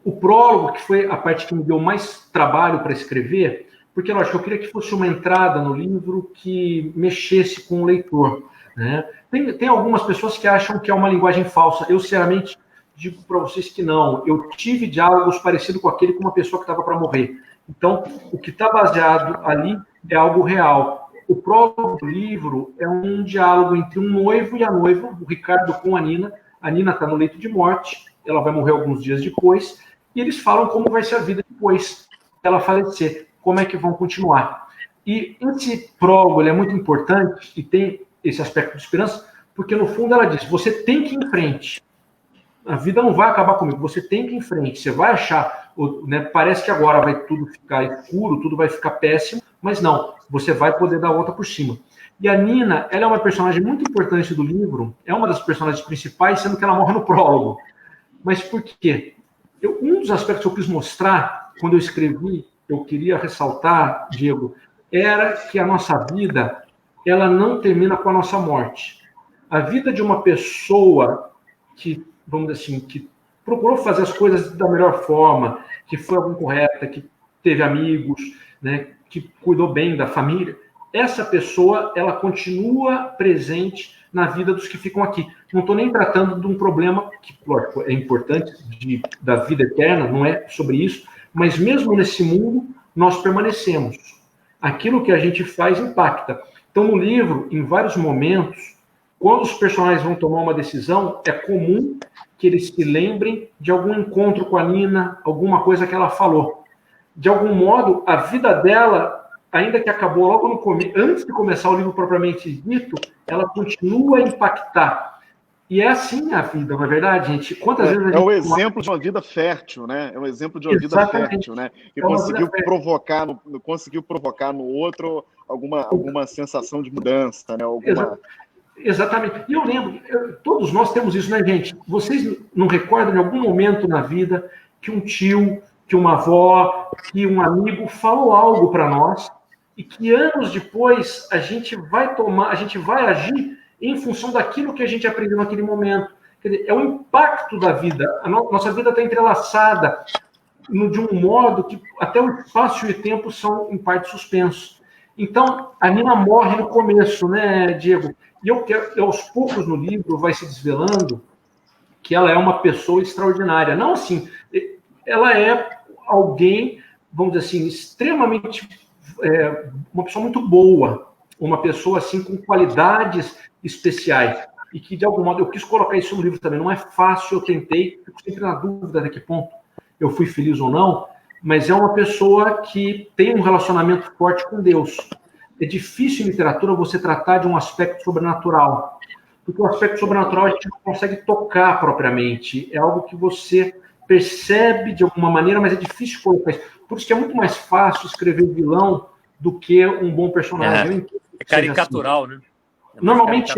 C: O prólogo, que foi a parte que me deu mais trabalho para escrever, porque, lógico, eu queria que fosse uma entrada no livro que mexesse com o leitor, né? Tem algumas pessoas que acham que é uma linguagem falsa. Eu, sinceramente, digo para vocês que não. Eu tive diálogos parecidos com aquele com uma pessoa que estava para morrer. Então, o que está baseado ali é algo real. O prólogo do livro é um diálogo entre um noivo e a noiva, o Ricardo com a Nina. A Nina está no leito de morte, ela vai morrer alguns dias depois, e eles falam como vai ser a vida depois dela falecer, como é que vão continuar. E esse prólogo ele é muito importante, e tem esse aspecto de esperança, porque no fundo ela diz, você tem que ir em frente. A vida não vai acabar comigo, você tem que ir em frente. Você vai achar, né, parece que agora vai tudo ficar escuro, tudo vai ficar péssimo, mas não, você vai poder dar a volta por cima. E a Nina, ela é uma personagem muito importante do livro, é uma das personagens principais, sendo que ela morre no prólogo. Mas por quê? Um dos aspectos que eu quis mostrar, quando eu escrevi, eu queria ressaltar, Diego, era que a nossa vida, ela não termina com a nossa morte. A vida de uma pessoa que, vamos dizer assim, que procurou fazer as coisas da melhor forma, que foi alguém correta, que teve amigos, né, que cuidou bem da família, essa pessoa, ela continua presente na vida dos que ficam aqui. Não estou nem tratando de um problema que, lógico, é importante, da vida eterna, não é sobre isso, mas mesmo nesse mundo, nós permanecemos. Aquilo que a gente faz impacta. Então, no livro, em vários momentos, quando os personagens vão tomar uma decisão, é comum que eles se lembrem de algum encontro com a Nina, alguma coisa que ela falou. De algum modo, a vida dela, ainda que acabou logo no começo, antes de começar o livro propriamente dito, ela continua a impactar. E é assim a vida, não é verdade, gente? Quantas vezes a gente...
B: É o exemplo de uma vida fértil, né? É o exemplo de uma vida fértil, né? Que conseguiu provocar no outro alguma sensação de mudança, né?
C: Exatamente. E eu lembro, todos nós temos isso, né, gente? Vocês não recordam de algum momento na vida que um tio, que uma avó, que um amigo falou algo para nós e que anos depois a gente vai agir em função daquilo que a gente aprendeu naquele momento. Quer dizer, é o impacto da vida. A nossa vida está entrelaçada de um modo que até o espaço e o tempo são, em parte, suspensos. Então, a Nina morre no começo, né, Diego? E aos poucos no livro vai se desvelando que ela é uma pessoa extraordinária. Não assim, ela é alguém, vamos dizer assim, extremamente, uma pessoa muito boa, uma pessoa assim com qualidades especiais. E que, de algum modo, eu quis colocar isso no livro também. Não é fácil, eu tentei, fico sempre na dúvida até que ponto eu fui feliz ou não, mas é uma pessoa que tem um relacionamento forte com Deus. É difícil em literatura você tratar de um aspecto sobrenatural, porque o aspecto sobrenatural a gente não consegue tocar propriamente. É algo que você percebe de alguma maneira, mas é difícil colocar isso. Por isso que é muito mais fácil escrever vilão do que um bom personagem.
D: É caricatural, assim, né?
C: Normalmente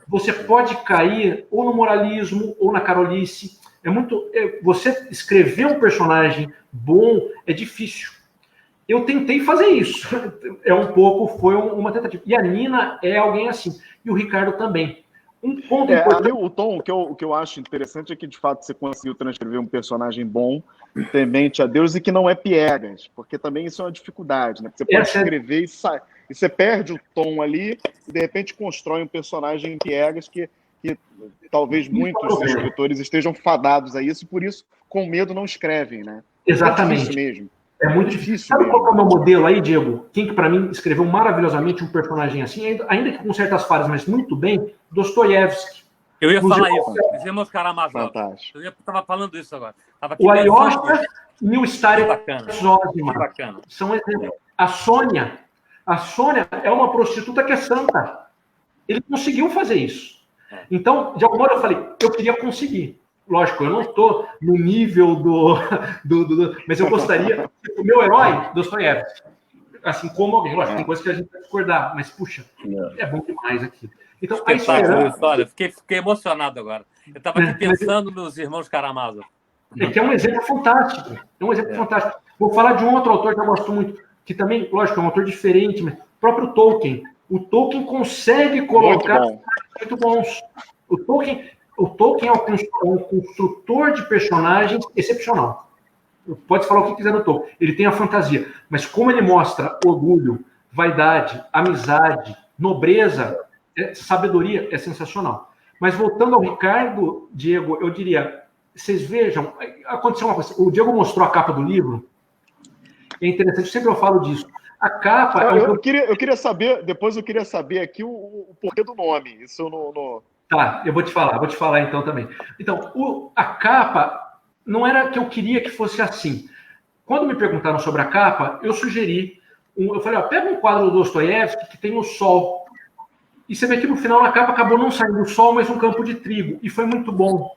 C: você pode cair ou no moralismo ou na carolice. Você escrever um personagem bom é difícil. Eu tentei fazer isso. Foi uma tentativa. E a Nina é alguém assim. E o Ricardo também. Um ponto importante...
B: O tom, o que eu acho interessante é que, de fato, você conseguiu transcrever um personagem bom, temente a Deus, e que não é piegas, porque também isso é uma dificuldade, né? Você pode escrever e você perde o tom ali, e de repente constrói um personagem piegas que talvez muitos escritores estejam fadados a isso, e por isso, com medo, não escrevem, né?
C: Exatamente.
B: É difícil mesmo.
C: É muito difícil. Sabe qual é o meu modelo aí, Diego? Quem que, para mim, escreveu maravilhosamente um personagem assim, ainda que com certas falhas, mas muito bem, Dostoiévski.
D: Eu ia falar isso. Dizemos Karamazov. Eu estava falando isso agora.
C: O Alyosha New Star
D: bacana.
C: Zosima. São exemplos. A Sônia é uma prostituta que é santa. Ele conseguiu fazer isso. Então, de alguma hora eu falei, eu queria conseguir. Lógico, eu não estou no nível mas eu gostaria... O meu herói, Dostoiévski, assim como alguém. Lógico, tem coisas que a gente vai discordar, mas, puxa, é bom demais aqui. Então, a esperança...
D: Olha, fiquei emocionado agora. Eu estava aqui pensando nos irmãos Karamazov.
C: Que é um exemplo fantástico. Fantástico. Vou falar de um outro autor que eu gosto muito, que também, lógico, é um autor diferente, mas o próprio Tolkien. O Tolkien consegue colocar muito bons. O Tolkien é um construtor de personagens excepcional. Pode falar o que quiser do Tolkien. Ele tem a fantasia, mas como ele mostra orgulho, vaidade, amizade, nobreza, sabedoria, é sensacional. Mas voltando ao Ricardo, Diego, eu diria, vocês vejam, aconteceu uma coisa. O Diego mostrou a capa do livro. É interessante, sempre eu falo disso. A capa...
B: Eu queria saber, depois eu queria saber aqui o porquê do nome. Isso eu não...
C: Tá, eu vou te falar então também. Então, a capa não era que eu queria que fosse assim. Quando me perguntaram sobre a capa, eu sugeri, eu falei, pega um quadro do Dostoiévski que tem o sol. E você vê que no final a capa acabou não saindo o sol, mas um campo de trigo. E foi muito bom.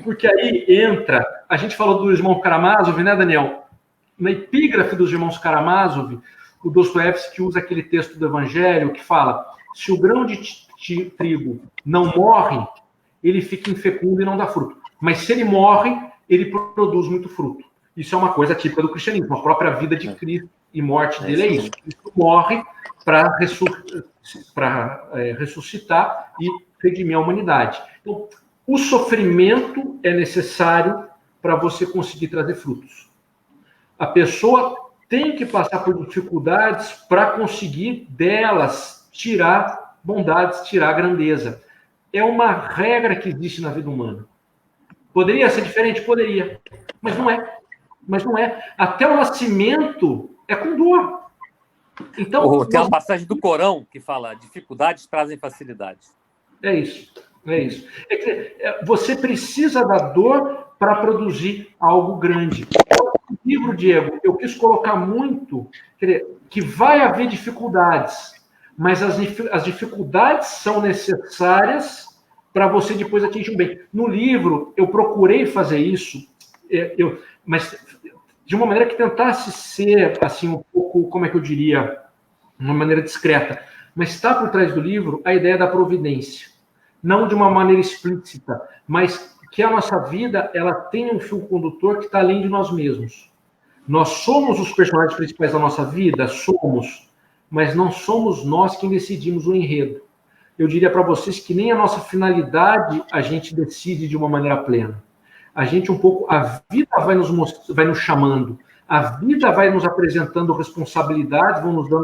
C: Porque aí entra, a gente falou do irmão Karamazov, né, Daniel? Na epígrafe dos irmãos Karamazov, o Dostoiévski usa aquele texto do Evangelho que fala, se o grão de trigo não morre, ele fica infecundo e não dá fruto. Mas se ele morre, ele produz muito fruto. Isso é uma coisa típica do cristianismo. A própria vida de Cristo e morte dele é isso. Cristo morre para ressuscitar e redimir a humanidade. Então, o sofrimento é necessário para você conseguir trazer frutos. A pessoa tem que passar por dificuldades para conseguir delas tirar bondades, tirar grandeza. É uma regra que existe na vida humana. Poderia ser diferente? Poderia. Mas não é. Até o nascimento é com dor. Então,
D: tem uma passagem do Corão que fala: dificuldades trazem facilidades.
C: É isso. É que você precisa da dor para produzir algo grande. No livro, Diego, eu quis colocar muito que vai haver dificuldades, mas as dificuldades são necessárias para você depois atingir um bem. No livro, eu procurei fazer isso, mas de uma maneira que tentasse ser, assim, um pouco, como é que eu diria, uma maneira discreta. Mas está por trás do livro a ideia da providência. Não de uma maneira explícita, mas que a nossa vida ela tem um fio condutor que está além de nós mesmos. Nós somos os personagens principais da nossa vida? Somos. Mas não somos nós quem decidimos o enredo. Eu diria para vocês que nem a nossa finalidade a gente decide de uma maneira plena. A gente a vida vai nos chamando, a vida vai nos apresentando responsabilidades,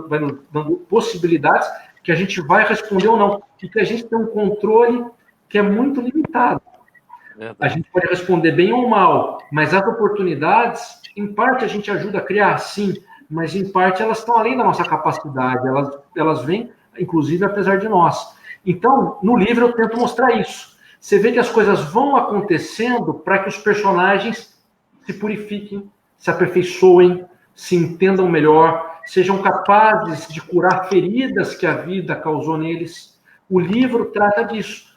C: vai nos dando possibilidades que a gente vai responder ou não, e que a gente tem um controle que é muito limitado. A gente pode responder bem ou mal, mas as oportunidades, em parte a gente ajuda a criar, sim, mas em parte elas estão além da nossa capacidade, elas vêm, inclusive, apesar de nós. Então, no livro eu tento mostrar isso. Você vê que as coisas vão acontecendo para que os personagens se purifiquem, se aperfeiçoem, se entendam melhor, sejam capazes de curar feridas que a vida causou neles. O livro trata disso.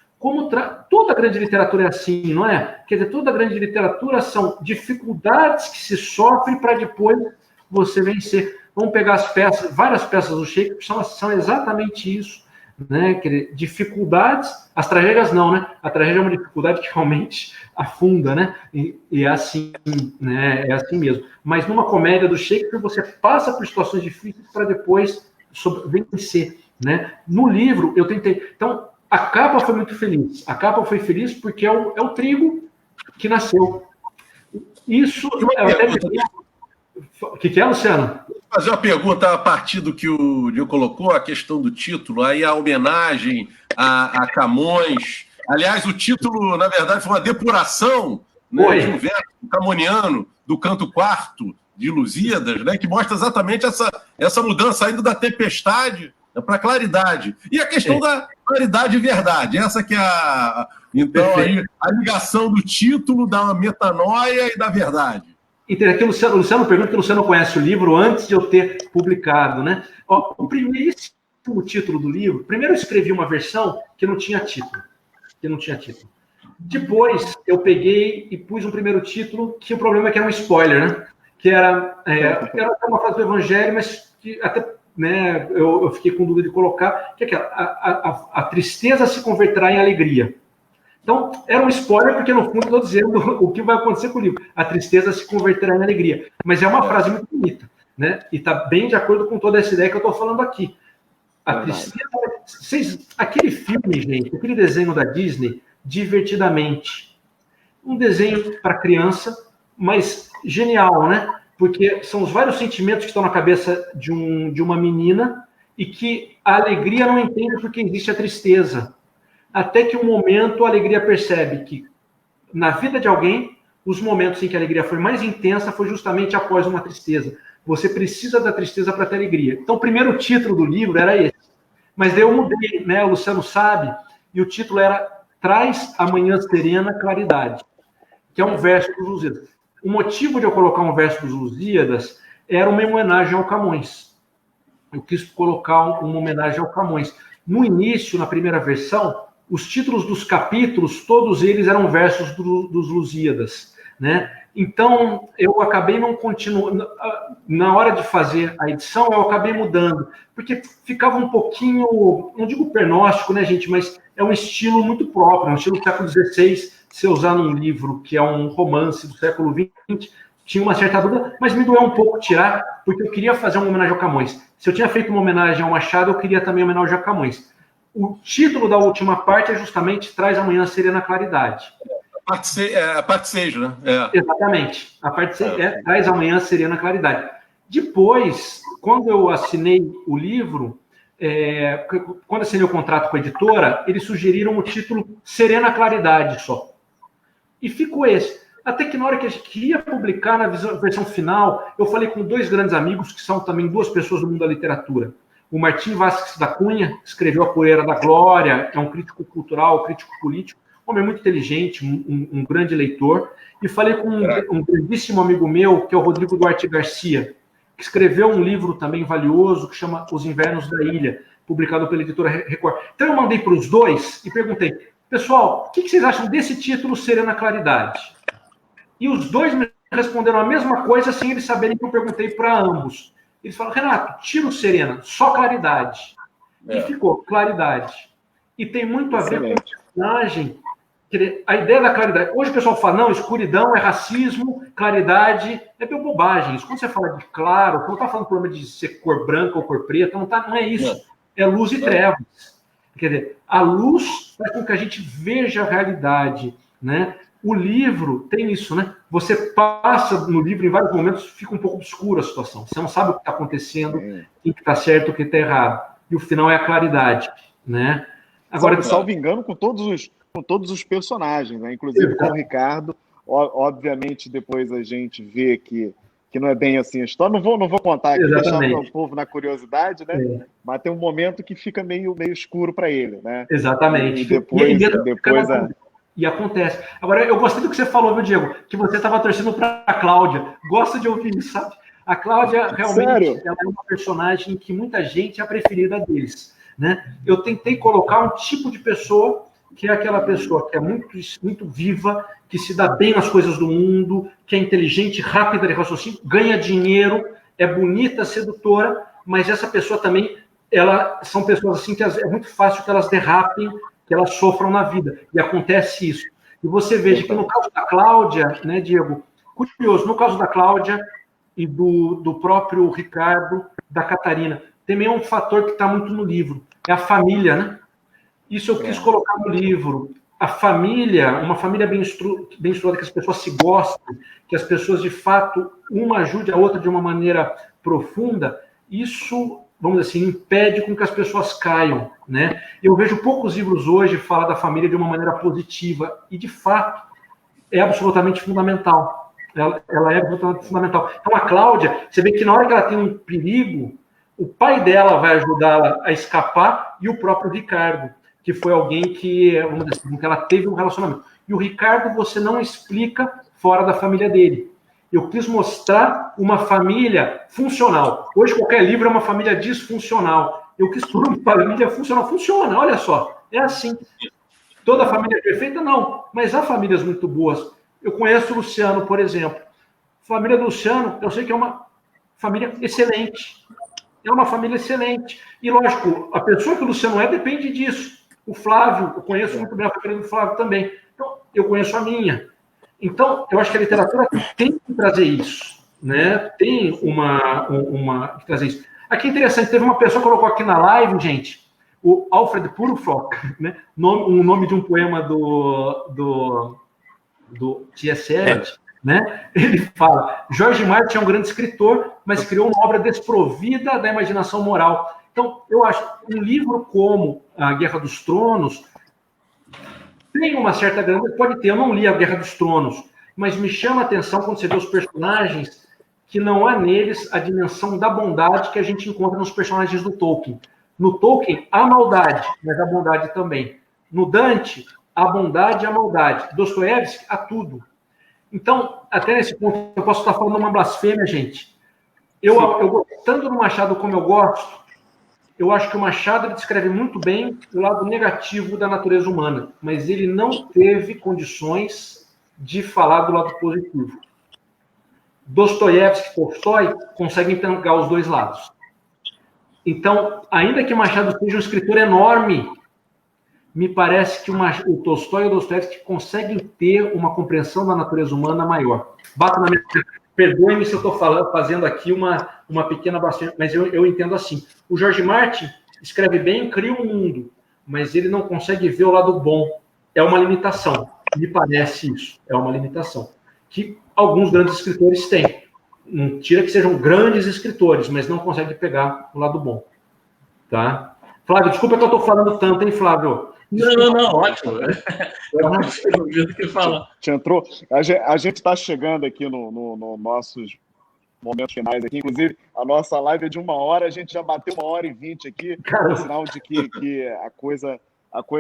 C: Toda grande literatura é assim, não é? Quer dizer, toda grande literatura são dificuldades que se sofrem para depois você vencer. Vamos pegar várias peças do Shakespeare são exatamente isso. Né? Quer dizer, dificuldades, as tragédias não, né? A tragédia é uma dificuldade que realmente afunda, né? E é assim, né? É assim mesmo. Mas numa comédia do Shakespeare, você passa por situações difíceis para depois vencer, né? No livro, eu tentei... Então, a capa foi muito feliz. A capa foi feliz porque é o trigo que nasceu. Isso... O que é, Luciano?
E: Vou fazer uma pergunta a partir do que o Diogo colocou, a questão do título, aí a homenagem a Camões. Aliás, o título, na verdade, foi uma depuração, né, de um verso camoniano do canto quarto de Lusíadas, né, que mostra exatamente essa mudança, saindo da tempestade para a claridade. E a questão da claridade e verdade, essa que é Então, aí, a ligação do título da metanoia e da verdade.
C: Aqui o Luciano pergunta que o Luciano conhece o livro antes de eu ter publicado, né? Ó, o primeiríssimo título do livro, primeiro eu escrevi uma versão que não tinha título. Depois eu peguei e pus um primeiro título, que o problema é que era um spoiler, né? Que era uma frase do Evangelho, mas que até, né, eu fiquei com dúvida de colocar, que é a tristeza se converterá em alegria. Então, era um spoiler, porque no fundo eu estou dizendo o que vai acontecer com o livro. A tristeza se converterá em alegria. Mas é uma frase muito bonita, né? E está bem de acordo com toda essa ideia que eu estou falando aqui. A tristeza... aquele filme, gente, aquele desenho da Disney, Divertidamente. Um desenho para criança, mas genial, né? Porque são os vários sentimentos que estão na cabeça de uma menina e que a alegria não entende porque existe a tristeza. Até que um momento a alegria percebe que na vida de alguém, os momentos em que a alegria foi mais intensa foi justamente após uma tristeza. Você precisa da tristeza para ter alegria. Então, o primeiro título do livro era esse. Mas daí eu mudei, né? O Luciano sabe, e o título era Traz a Manhã Serena Claridade, que é um verso dos Lusíadas. O motivo de eu colocar um verso dos Lusíadas era uma homenagem ao Camões. Eu quis colocar uma homenagem ao Camões. No início, na primeira versão, os títulos dos capítulos, todos eles eram versos dos Lusíadas, né? Então, eu acabei não continuando... Na hora de fazer a edição, eu acabei mudando, porque ficava um pouquinho, não digo pernóstico, né, gente, mas é um estilo muito próprio, um estilo do século XVI, se eu usar num livro que é um romance do século XX, tinha uma certa dúvida, mas me doeu um pouco tirar, porque eu queria fazer uma homenagem ao Camões. Se eu tinha feito uma homenagem ao Machado, eu queria também homenagem ao Camões. O título da última parte é justamente Traz a Manhã Serena Claridade.
E: A parte 6, né?
C: Exatamente. A parte 6 é Traz a Manhã Serena Claridade. Depois, quando eu assinei o livro, quando assinei o contrato com a editora, eles sugeriram o título Serena Claridade só. E ficou esse. Até que na hora que a gente ia publicar na versão final, eu falei com dois grandes amigos, que são também duas pessoas do mundo da literatura. O Martim Vasques da Cunha, que escreveu A Poeira da Glória, é um crítico cultural, crítico político, um homem muito inteligente, um grande leitor. E falei com um grandíssimo amigo meu, que é o Rodrigo Duarte Garcia, que escreveu um livro também valioso, que chama Os Invernos da Ilha, publicado pela editora Record. Então eu mandei para os dois e perguntei, pessoal, o que vocês acham desse título Serena Claridade? E os dois me responderam a mesma coisa, sem eles saberem que eu perguntei para ambos. Eles falaram, Renato, tira o Serena, só Claridade. E ficou Claridade. E tem muito a ver com a personagem. A ideia da claridade. Hoje o pessoal fala, não, escuridão é racismo, claridade é bem bobagem. Isso. Quando você fala de claro, você não está falando do problema de ser cor branca ou cor preta, não é isso. É luz e trevas. Quer dizer, a luz faz com que a gente veja a realidade, né? O livro tem isso, né? Você passa no livro, em vários momentos, fica um pouco obscura a situação. Você não sabe o que está acontecendo, o que está certo, o que está errado. E o final é a claridade, né?
B: Agora, salvo engano, com todos os personagens, né? Inclusive com o Ricardo. Obviamente, depois a gente vê que não é bem assim a história. Não vou contar aqui, deixar o povo na curiosidade, né? Mas tem um momento que fica meio escuro para ele, né?
C: Exatamente.
B: E depois
C: E acontece. Agora, eu gostei do que você falou, viu, Diego? Que você estava torcendo para a Cláudia. Gosto de ouvir isso, sabe? A Cláudia, realmente, ela é uma personagem que muita gente é a preferida deles, né? Eu tentei colocar um tipo de pessoa que é aquela pessoa que é muito, muito viva, que se dá bem nas coisas do mundo, que é inteligente, rápida de raciocínio, ganha dinheiro, é bonita, sedutora, mas essa pessoa também, são pessoas assim que é muito fácil que elas derrapem, que elas sofram na vida. E acontece isso. E você veja que no caso da Cláudia, né, Diego, curioso, no caso da Cláudia e do próprio Ricardo, da Catarina, também é um fator que está muito no livro, é a família, né? Isso eu quis colocar no livro. A família, uma família bem estruturada, que as pessoas se gostem, que as pessoas, de fato, uma ajude a outra de uma maneira profunda, isso, vamos dizer assim, impede com que as pessoas caiam, né? Eu vejo poucos livros hoje falar da família de uma maneira positiva, e, de fato, é absolutamente fundamental. Ela é absolutamente fundamental. Então, a Cláudia, você vê que na hora que ela tem um perigo, o pai dela vai ajudá-la a escapar, e o próprio Ricardo, que foi alguém que, vamos dizer assim, que ela teve um relacionamento. E o Ricardo você não explica fora da família dele. Eu quis mostrar uma família funcional. Hoje, qualquer livro é uma família disfuncional. Eu quis pôr uma família funcional. Funciona, olha só. É assim. Toda família é perfeita? Não. Mas há famílias muito boas. Eu conheço o Luciano, por exemplo. A família do Luciano, eu sei que é uma família excelente. É uma família excelente. E, lógico, a pessoa que o Luciano é depende disso. O Flávio, eu conheço muito bem a família do Flávio também. Então, eu conheço a minha. Então, eu acho que a literatura tem que trazer isso, né? Tem que trazer isso. Aqui é interessante, teve uma pessoa que colocou aqui na live, gente, o Alfred Purfock, né? O nome de um poema do T.S. Eliot, né? Ele fala, George Martin é um grande escritor, mas criou uma obra desprovida da imaginação moral. Então, eu acho que um livro como A Guerra dos Tronos tem uma certa grandeza, pode ter, eu não li A Guerra dos Tronos, mas me chama a atenção quando você vê os personagens que não há neles a dimensão da bondade que a gente encontra nos personagens do Tolkien. No Tolkien, há maldade, mas há bondade também. No Dante, há bondade e há maldade. Dostoiévski, há tudo. Então, até nesse ponto, eu posso estar falando uma blasfêmia, gente. Eu gostando do Machado como eu gosto, eu acho que o Machado descreve muito bem o lado negativo da natureza humana, mas ele não teve condições de falar do lado positivo. Dostoiévski e Tolstói conseguem pegar os dois lados. Então, ainda que Machado seja um escritor enorme, me parece que o Tolstói e o Dostoiévski conseguem ter uma compreensão da natureza humana maior. Bato na minha... Perdoe-me se eu estou fazendo aqui uma pequena blasfêmia, mas eu entendo assim. O George Martin escreve bem, cria um mundo, mas ele não consegue ver o lado bom. É uma limitação. Me parece isso. É uma limitação. Que alguns grandes escritores têm. Não tira que sejam grandes escritores, mas não conseguem pegar o lado bom. Tá? Flávio, desculpa que eu estou falando tanto, hein, Flávio?
F: Não, ótimo. Eu não sei o que falar.
B: Entrou. A gente está chegando aqui no nossos momentos finais aqui. Inclusive, a nossa live é de 1 hora, a gente já bateu 1h20 aqui, sinal de que a coisa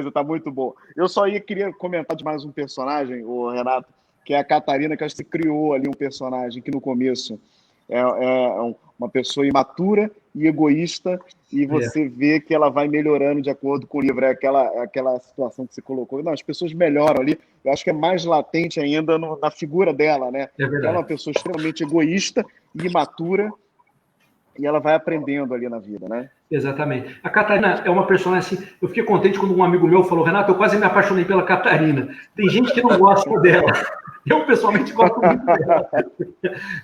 B: está muito boa. Eu só queria comentar de mais um personagem, o Renato, que é a Catarina, que acho que criou ali um personagem que no começo é uma pessoa imatura e egoísta, e você vê que ela vai melhorando de acordo com o livro. É aquela situação que você colocou. Não, as pessoas melhoram ali. Eu acho que é mais latente ainda na figura dela, né? Ela é uma pessoa extremamente egoísta e imatura, e ela vai aprendendo ali na vida, né?
C: Exatamente. A Catarina é uma personagem assim... Eu fiquei contente quando um amigo meu falou, Renato, eu quase me apaixonei pela Catarina. Tem gente que não gosta dela. Eu, pessoalmente, gosto muito dela.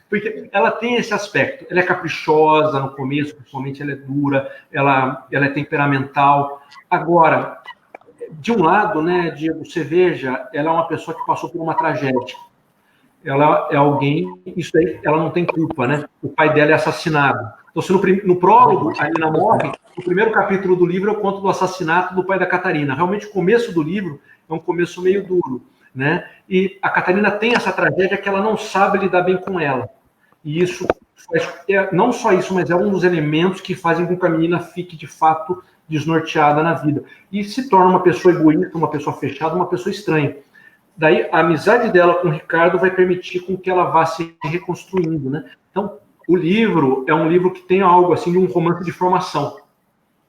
C: Porque ela tem esse aspecto. Ela é caprichosa no começo, principalmente ela é dura, ela é temperamental. Agora, de um lado, né, Diego, você veja, ela é uma pessoa que passou por uma tragédia. Ela é alguém, isso aí, ela não tem culpa, né? O pai dela é assassinado. Então, se no prólogo a Nina morre, no primeiro capítulo do livro eu conto do assassinato do pai da Catarina. Realmente, o começo do livro é um começo meio duro, né? E a Catarina tem essa tragédia que ela não sabe lidar bem com ela. E isso não só isso, mas é um dos elementos que fazem com que a menina fique, de fato, desnorteada na vida. E se torna uma pessoa egoísta, uma pessoa fechada, uma pessoa estranha. Daí, a amizade dela com o Ricardo vai permitir com que ela vá se reconstruindo, né? Então, o livro é um livro que tem algo assim de um romance de formação.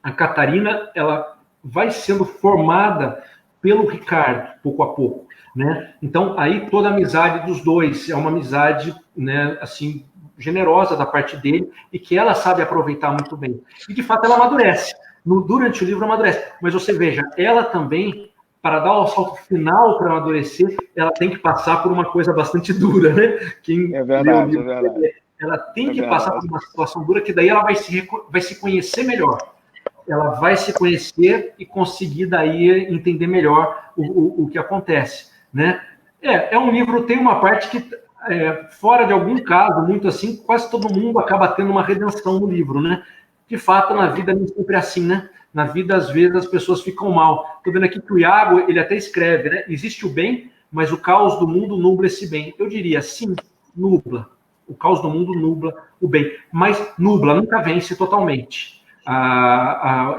C: A Catarina, ela vai sendo formada pelo Ricardo, pouco a pouco, né? Então, aí toda a amizade dos dois é uma amizade, né, assim, generosa da parte dele e que ela sabe aproveitar muito bem. E, de fato, ela amadurece. Durante o livro, amadurece. Mas você veja, ela também, para dar o salto final para amadurecer, ela tem que passar por uma coisa bastante dura, né?
B: É verdade, é verdade.
C: Ela tem que passar por uma situação dura que daí ela vai se conhecer melhor. Ela vai se conhecer e conseguir daí entender melhor o que acontece, né? É um livro, tem uma parte que, fora de algum caso, muito assim, quase todo mundo acaba tendo uma redenção no livro, né? De fato, na vida nem sempre é assim, né? Na vida, às vezes, as pessoas ficam mal. Estou vendo aqui que o Iago, ele até escreve, né? Existe o bem, mas o caos do mundo nubla esse bem. Eu diria, sim, nubla. O caos do mundo nubla o bem. Mas nubla, nunca vence totalmente.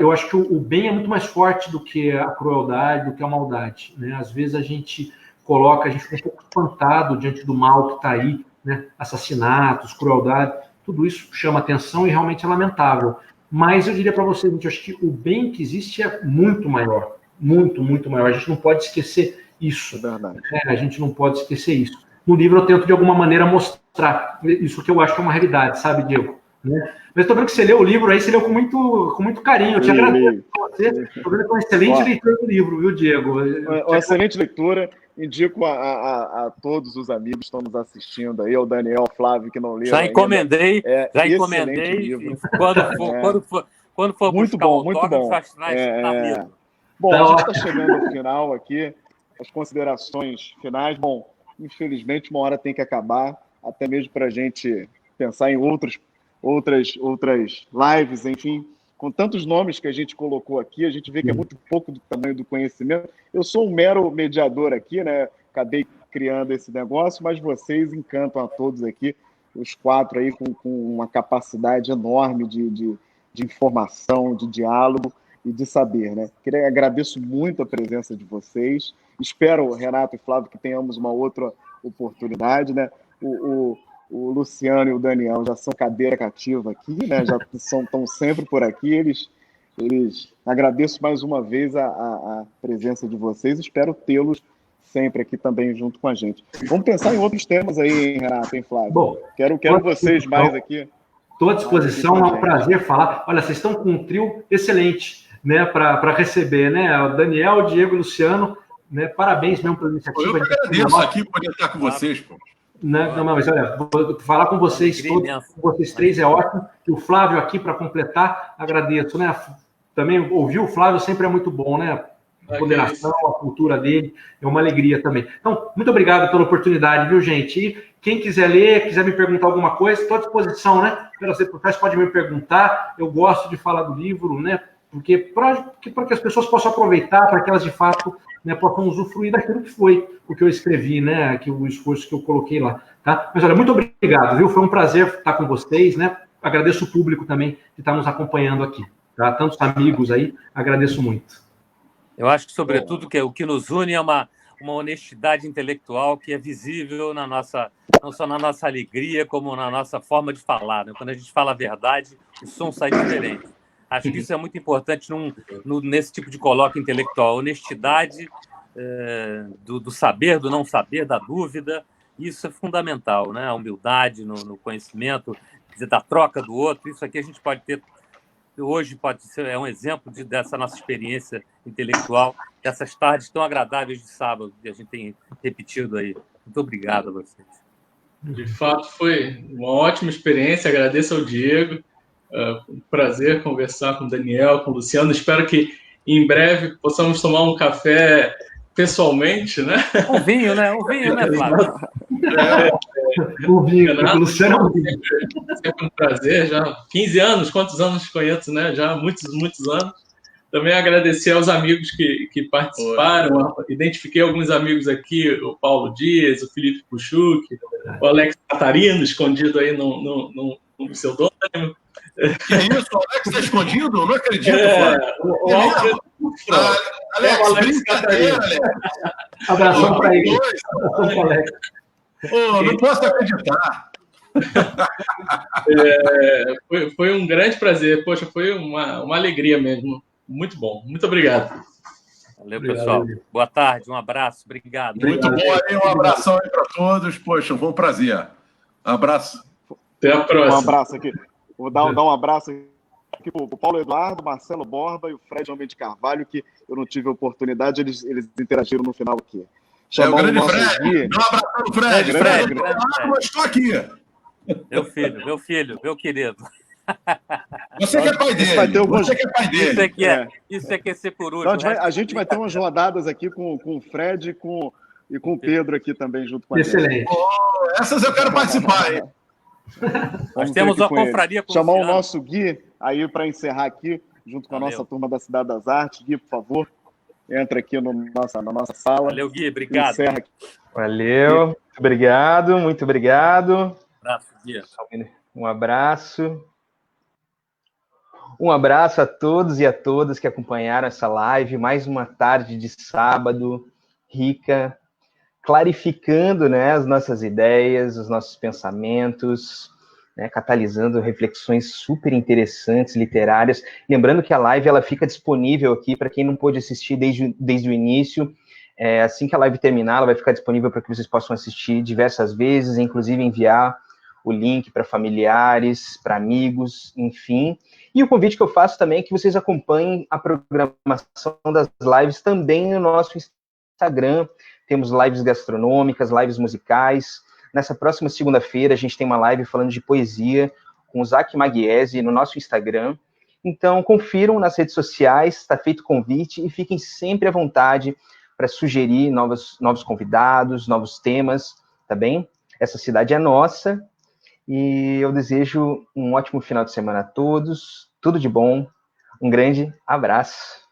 C: Eu acho que o bem é muito mais forte do que a crueldade, do que a maldade, né? Às vezes a gente fica um pouco espantado diante do mal que está aí, né? Assassinatos, crueldade, tudo isso chama atenção e realmente é lamentável. Mas eu diria para vocês, eu acho que o bem que existe é muito maior, muito, muito maior. A gente não pode esquecer isso.
B: É verdade.
C: Né? A gente não pode esquecer isso. No livro eu tento, de alguma maneira, mostrar isso que eu acho que é uma realidade, sabe, Diego? Né? Mas estou vendo que você leu o livro aí, você leu com muito carinho. Eu te agradeço por você. Estou vendo que é uma excelente leitura do livro, viu, Diego?
B: Uma excelente leitura. Indico a todos os amigos que estão nos assistindo aí, ao Daniel, ao Flávio, que não leram
D: já encomendei,
B: ainda.
D: já encomendei. Quando for
B: muito
D: buscar
B: bom,
D: o
B: muito
D: autógrafo,
B: bom.
D: já está na mesa.
B: Bom, a gente está chegando ao final aqui, as considerações finais. Bom, infelizmente uma hora tem que acabar, até mesmo para a gente pensar em outras lives, enfim. Com tantos nomes que a gente colocou aqui, a gente vê que é muito pouco do tamanho do conhecimento. Eu sou um mero mediador aqui, né? Acabei criando esse negócio, mas vocês encantam a todos aqui, os 4 aí, com uma capacidade enorme de informação, de diálogo e de saber, né? Agradeço muito a presença de vocês. Espero, Renato e Flávio, que tenhamos uma outra oportunidade, né? O Luciano e o Daniel já são cadeira cativa aqui, né? Já estão sempre por aqui. Eles agradeço mais uma vez a presença de vocês. Espero tê-los sempre aqui também junto com a gente. Vamos pensar em outros temas aí, hein, Renato e Flávio?
C: Bom,
B: quero vocês mais aqui.
C: Estou à disposição, é um prazer falar. Olha, vocês estão com um trio excelente, né, para receber, né? O Daniel, o Diego e o Luciano, né? Parabéns mesmo pela iniciativa.
E: Eu agradeço aqui por estar com vocês, pô.
C: Não, mas olha, falar com vocês todos, com vocês 3 é ótimo. E o Flávio aqui para completar, agradeço, né? Também ouvir o Flávio sempre é muito bom, né? A ponderação, a cultura dele, é uma alegria também. Então, muito obrigado pela oportunidade, viu, gente? E quem quiser ler, quiser me perguntar alguma coisa, estou à disposição, né? Você pode me perguntar, eu gosto de falar do livro, né? Porque para que as pessoas possam aproveitar, para que elas, de fato, né, possam usufruir daquilo que foi o que eu escrevi, né? Que o esforço que eu coloquei lá, tá? Mas, olha, muito obrigado, viu? Foi um prazer estar com vocês, né? Agradeço o público também que está nos acompanhando aqui, tá? Tantos amigos aí, agradeço muito.
D: Eu acho que, sobretudo, que o que nos une é uma honestidade intelectual que é visível não só na nossa alegria, como na nossa forma de falar. Né? Quando a gente fala a verdade, o som sai diferente. Acho que isso é muito importante nesse tipo de colóquio intelectual. A honestidade do saber, do não saber, da dúvida, isso é fundamental. Né? A humildade no conhecimento, quer dizer, da troca do outro. Isso aqui a gente pode ter... Hoje é um exemplo dessa nossa experiência intelectual, dessas tardes tão agradáveis de sábado que a gente tem repetido aí. Muito obrigado a vocês.
F: De fato, foi uma ótima experiência. Agradeço ao Diego. Um prazer conversar com o Daniel, com o Luciano. Espero que em breve possamos tomar um café pessoalmente, né?
D: Um vinho, né, Flávio?
C: O vinho, o Luciano.
F: Sempre um prazer, já 15 anos, quantos anos conheço, né? Já muitos anos. Também agradecer aos amigos que participaram. Identifiquei alguns amigos aqui, o Paulo Dias, o Felipe Puchuk, o Alex Catarino, escondido aí no pseudônimo.
E: Que isso? O Alex está escondido? Não acredito, Flávio. Alex, brincadeira, Alex.
C: Abração para ele.
E: Não posso acreditar.
F: Foi um grande prazer. Poxa, foi uma alegria mesmo. Muito bom. Muito obrigado.
D: Valeu, pessoal. Boa tarde, um abraço. Obrigado.
E: Muito bom aí, um abração aí para todos. Poxa, foi um prazer. Abraço.
F: Até a próxima.
B: Um abraço aqui. Vou dar um abraço aqui para o Paulo Eduardo, Marcelo Borba e o Fred Homem de Carvalho, que eu não tive a oportunidade, eles interagiram no final aqui.
E: O grande Fred. Dá um abraço no Fred. Fred, eu estou aqui.
D: Meu filho, meu querido.
E: Você que é pai dele. Você que é pai dele.
D: Isso é que é ser coruja.
B: Então, a gente vai ter umas rodadas aqui com o Fred e com o Pedro aqui também, junto com a gente.
C: Excelente.
E: Essas eu quero participar, hein?
D: Nós temos uma confraria com
B: chamar o nosso Gui aí para encerrar aqui, junto com a nossa turma da Cidade das Artes. Gui, por favor, entra aqui na nossa sala.
D: Valeu, Gui, obrigado.
B: Encerra aqui.
A: Valeu, muito obrigado.
D: Abraço, Gui.
A: Um abraço. Um abraço a todos e a todas que acompanharam essa live. Mais uma tarde de sábado rica, clarificando, né, as nossas ideias, os nossos pensamentos, né, catalisando reflexões super interessantes, literárias. Lembrando que a live ela fica disponível aqui para quem não pôde assistir desde o início. Assim que a live terminar, ela vai ficar disponível para que vocês possam assistir diversas vezes, inclusive enviar o link para familiares, para amigos, enfim. E o convite que eu faço também é que vocês acompanhem a programação das lives também no nosso Instagram. Temos lives gastronômicas, lives musicais. Nessa próxima segunda-feira, a gente tem uma live falando de poesia com o Zac Maguiese no nosso Instagram. Então, confiram nas redes sociais, está feito o convite, e fiquem sempre à vontade para sugerir novos convidados, novos temas, tá bem? Essa cidade é nossa, e eu desejo um ótimo final de semana a todos, tudo de bom, um grande abraço.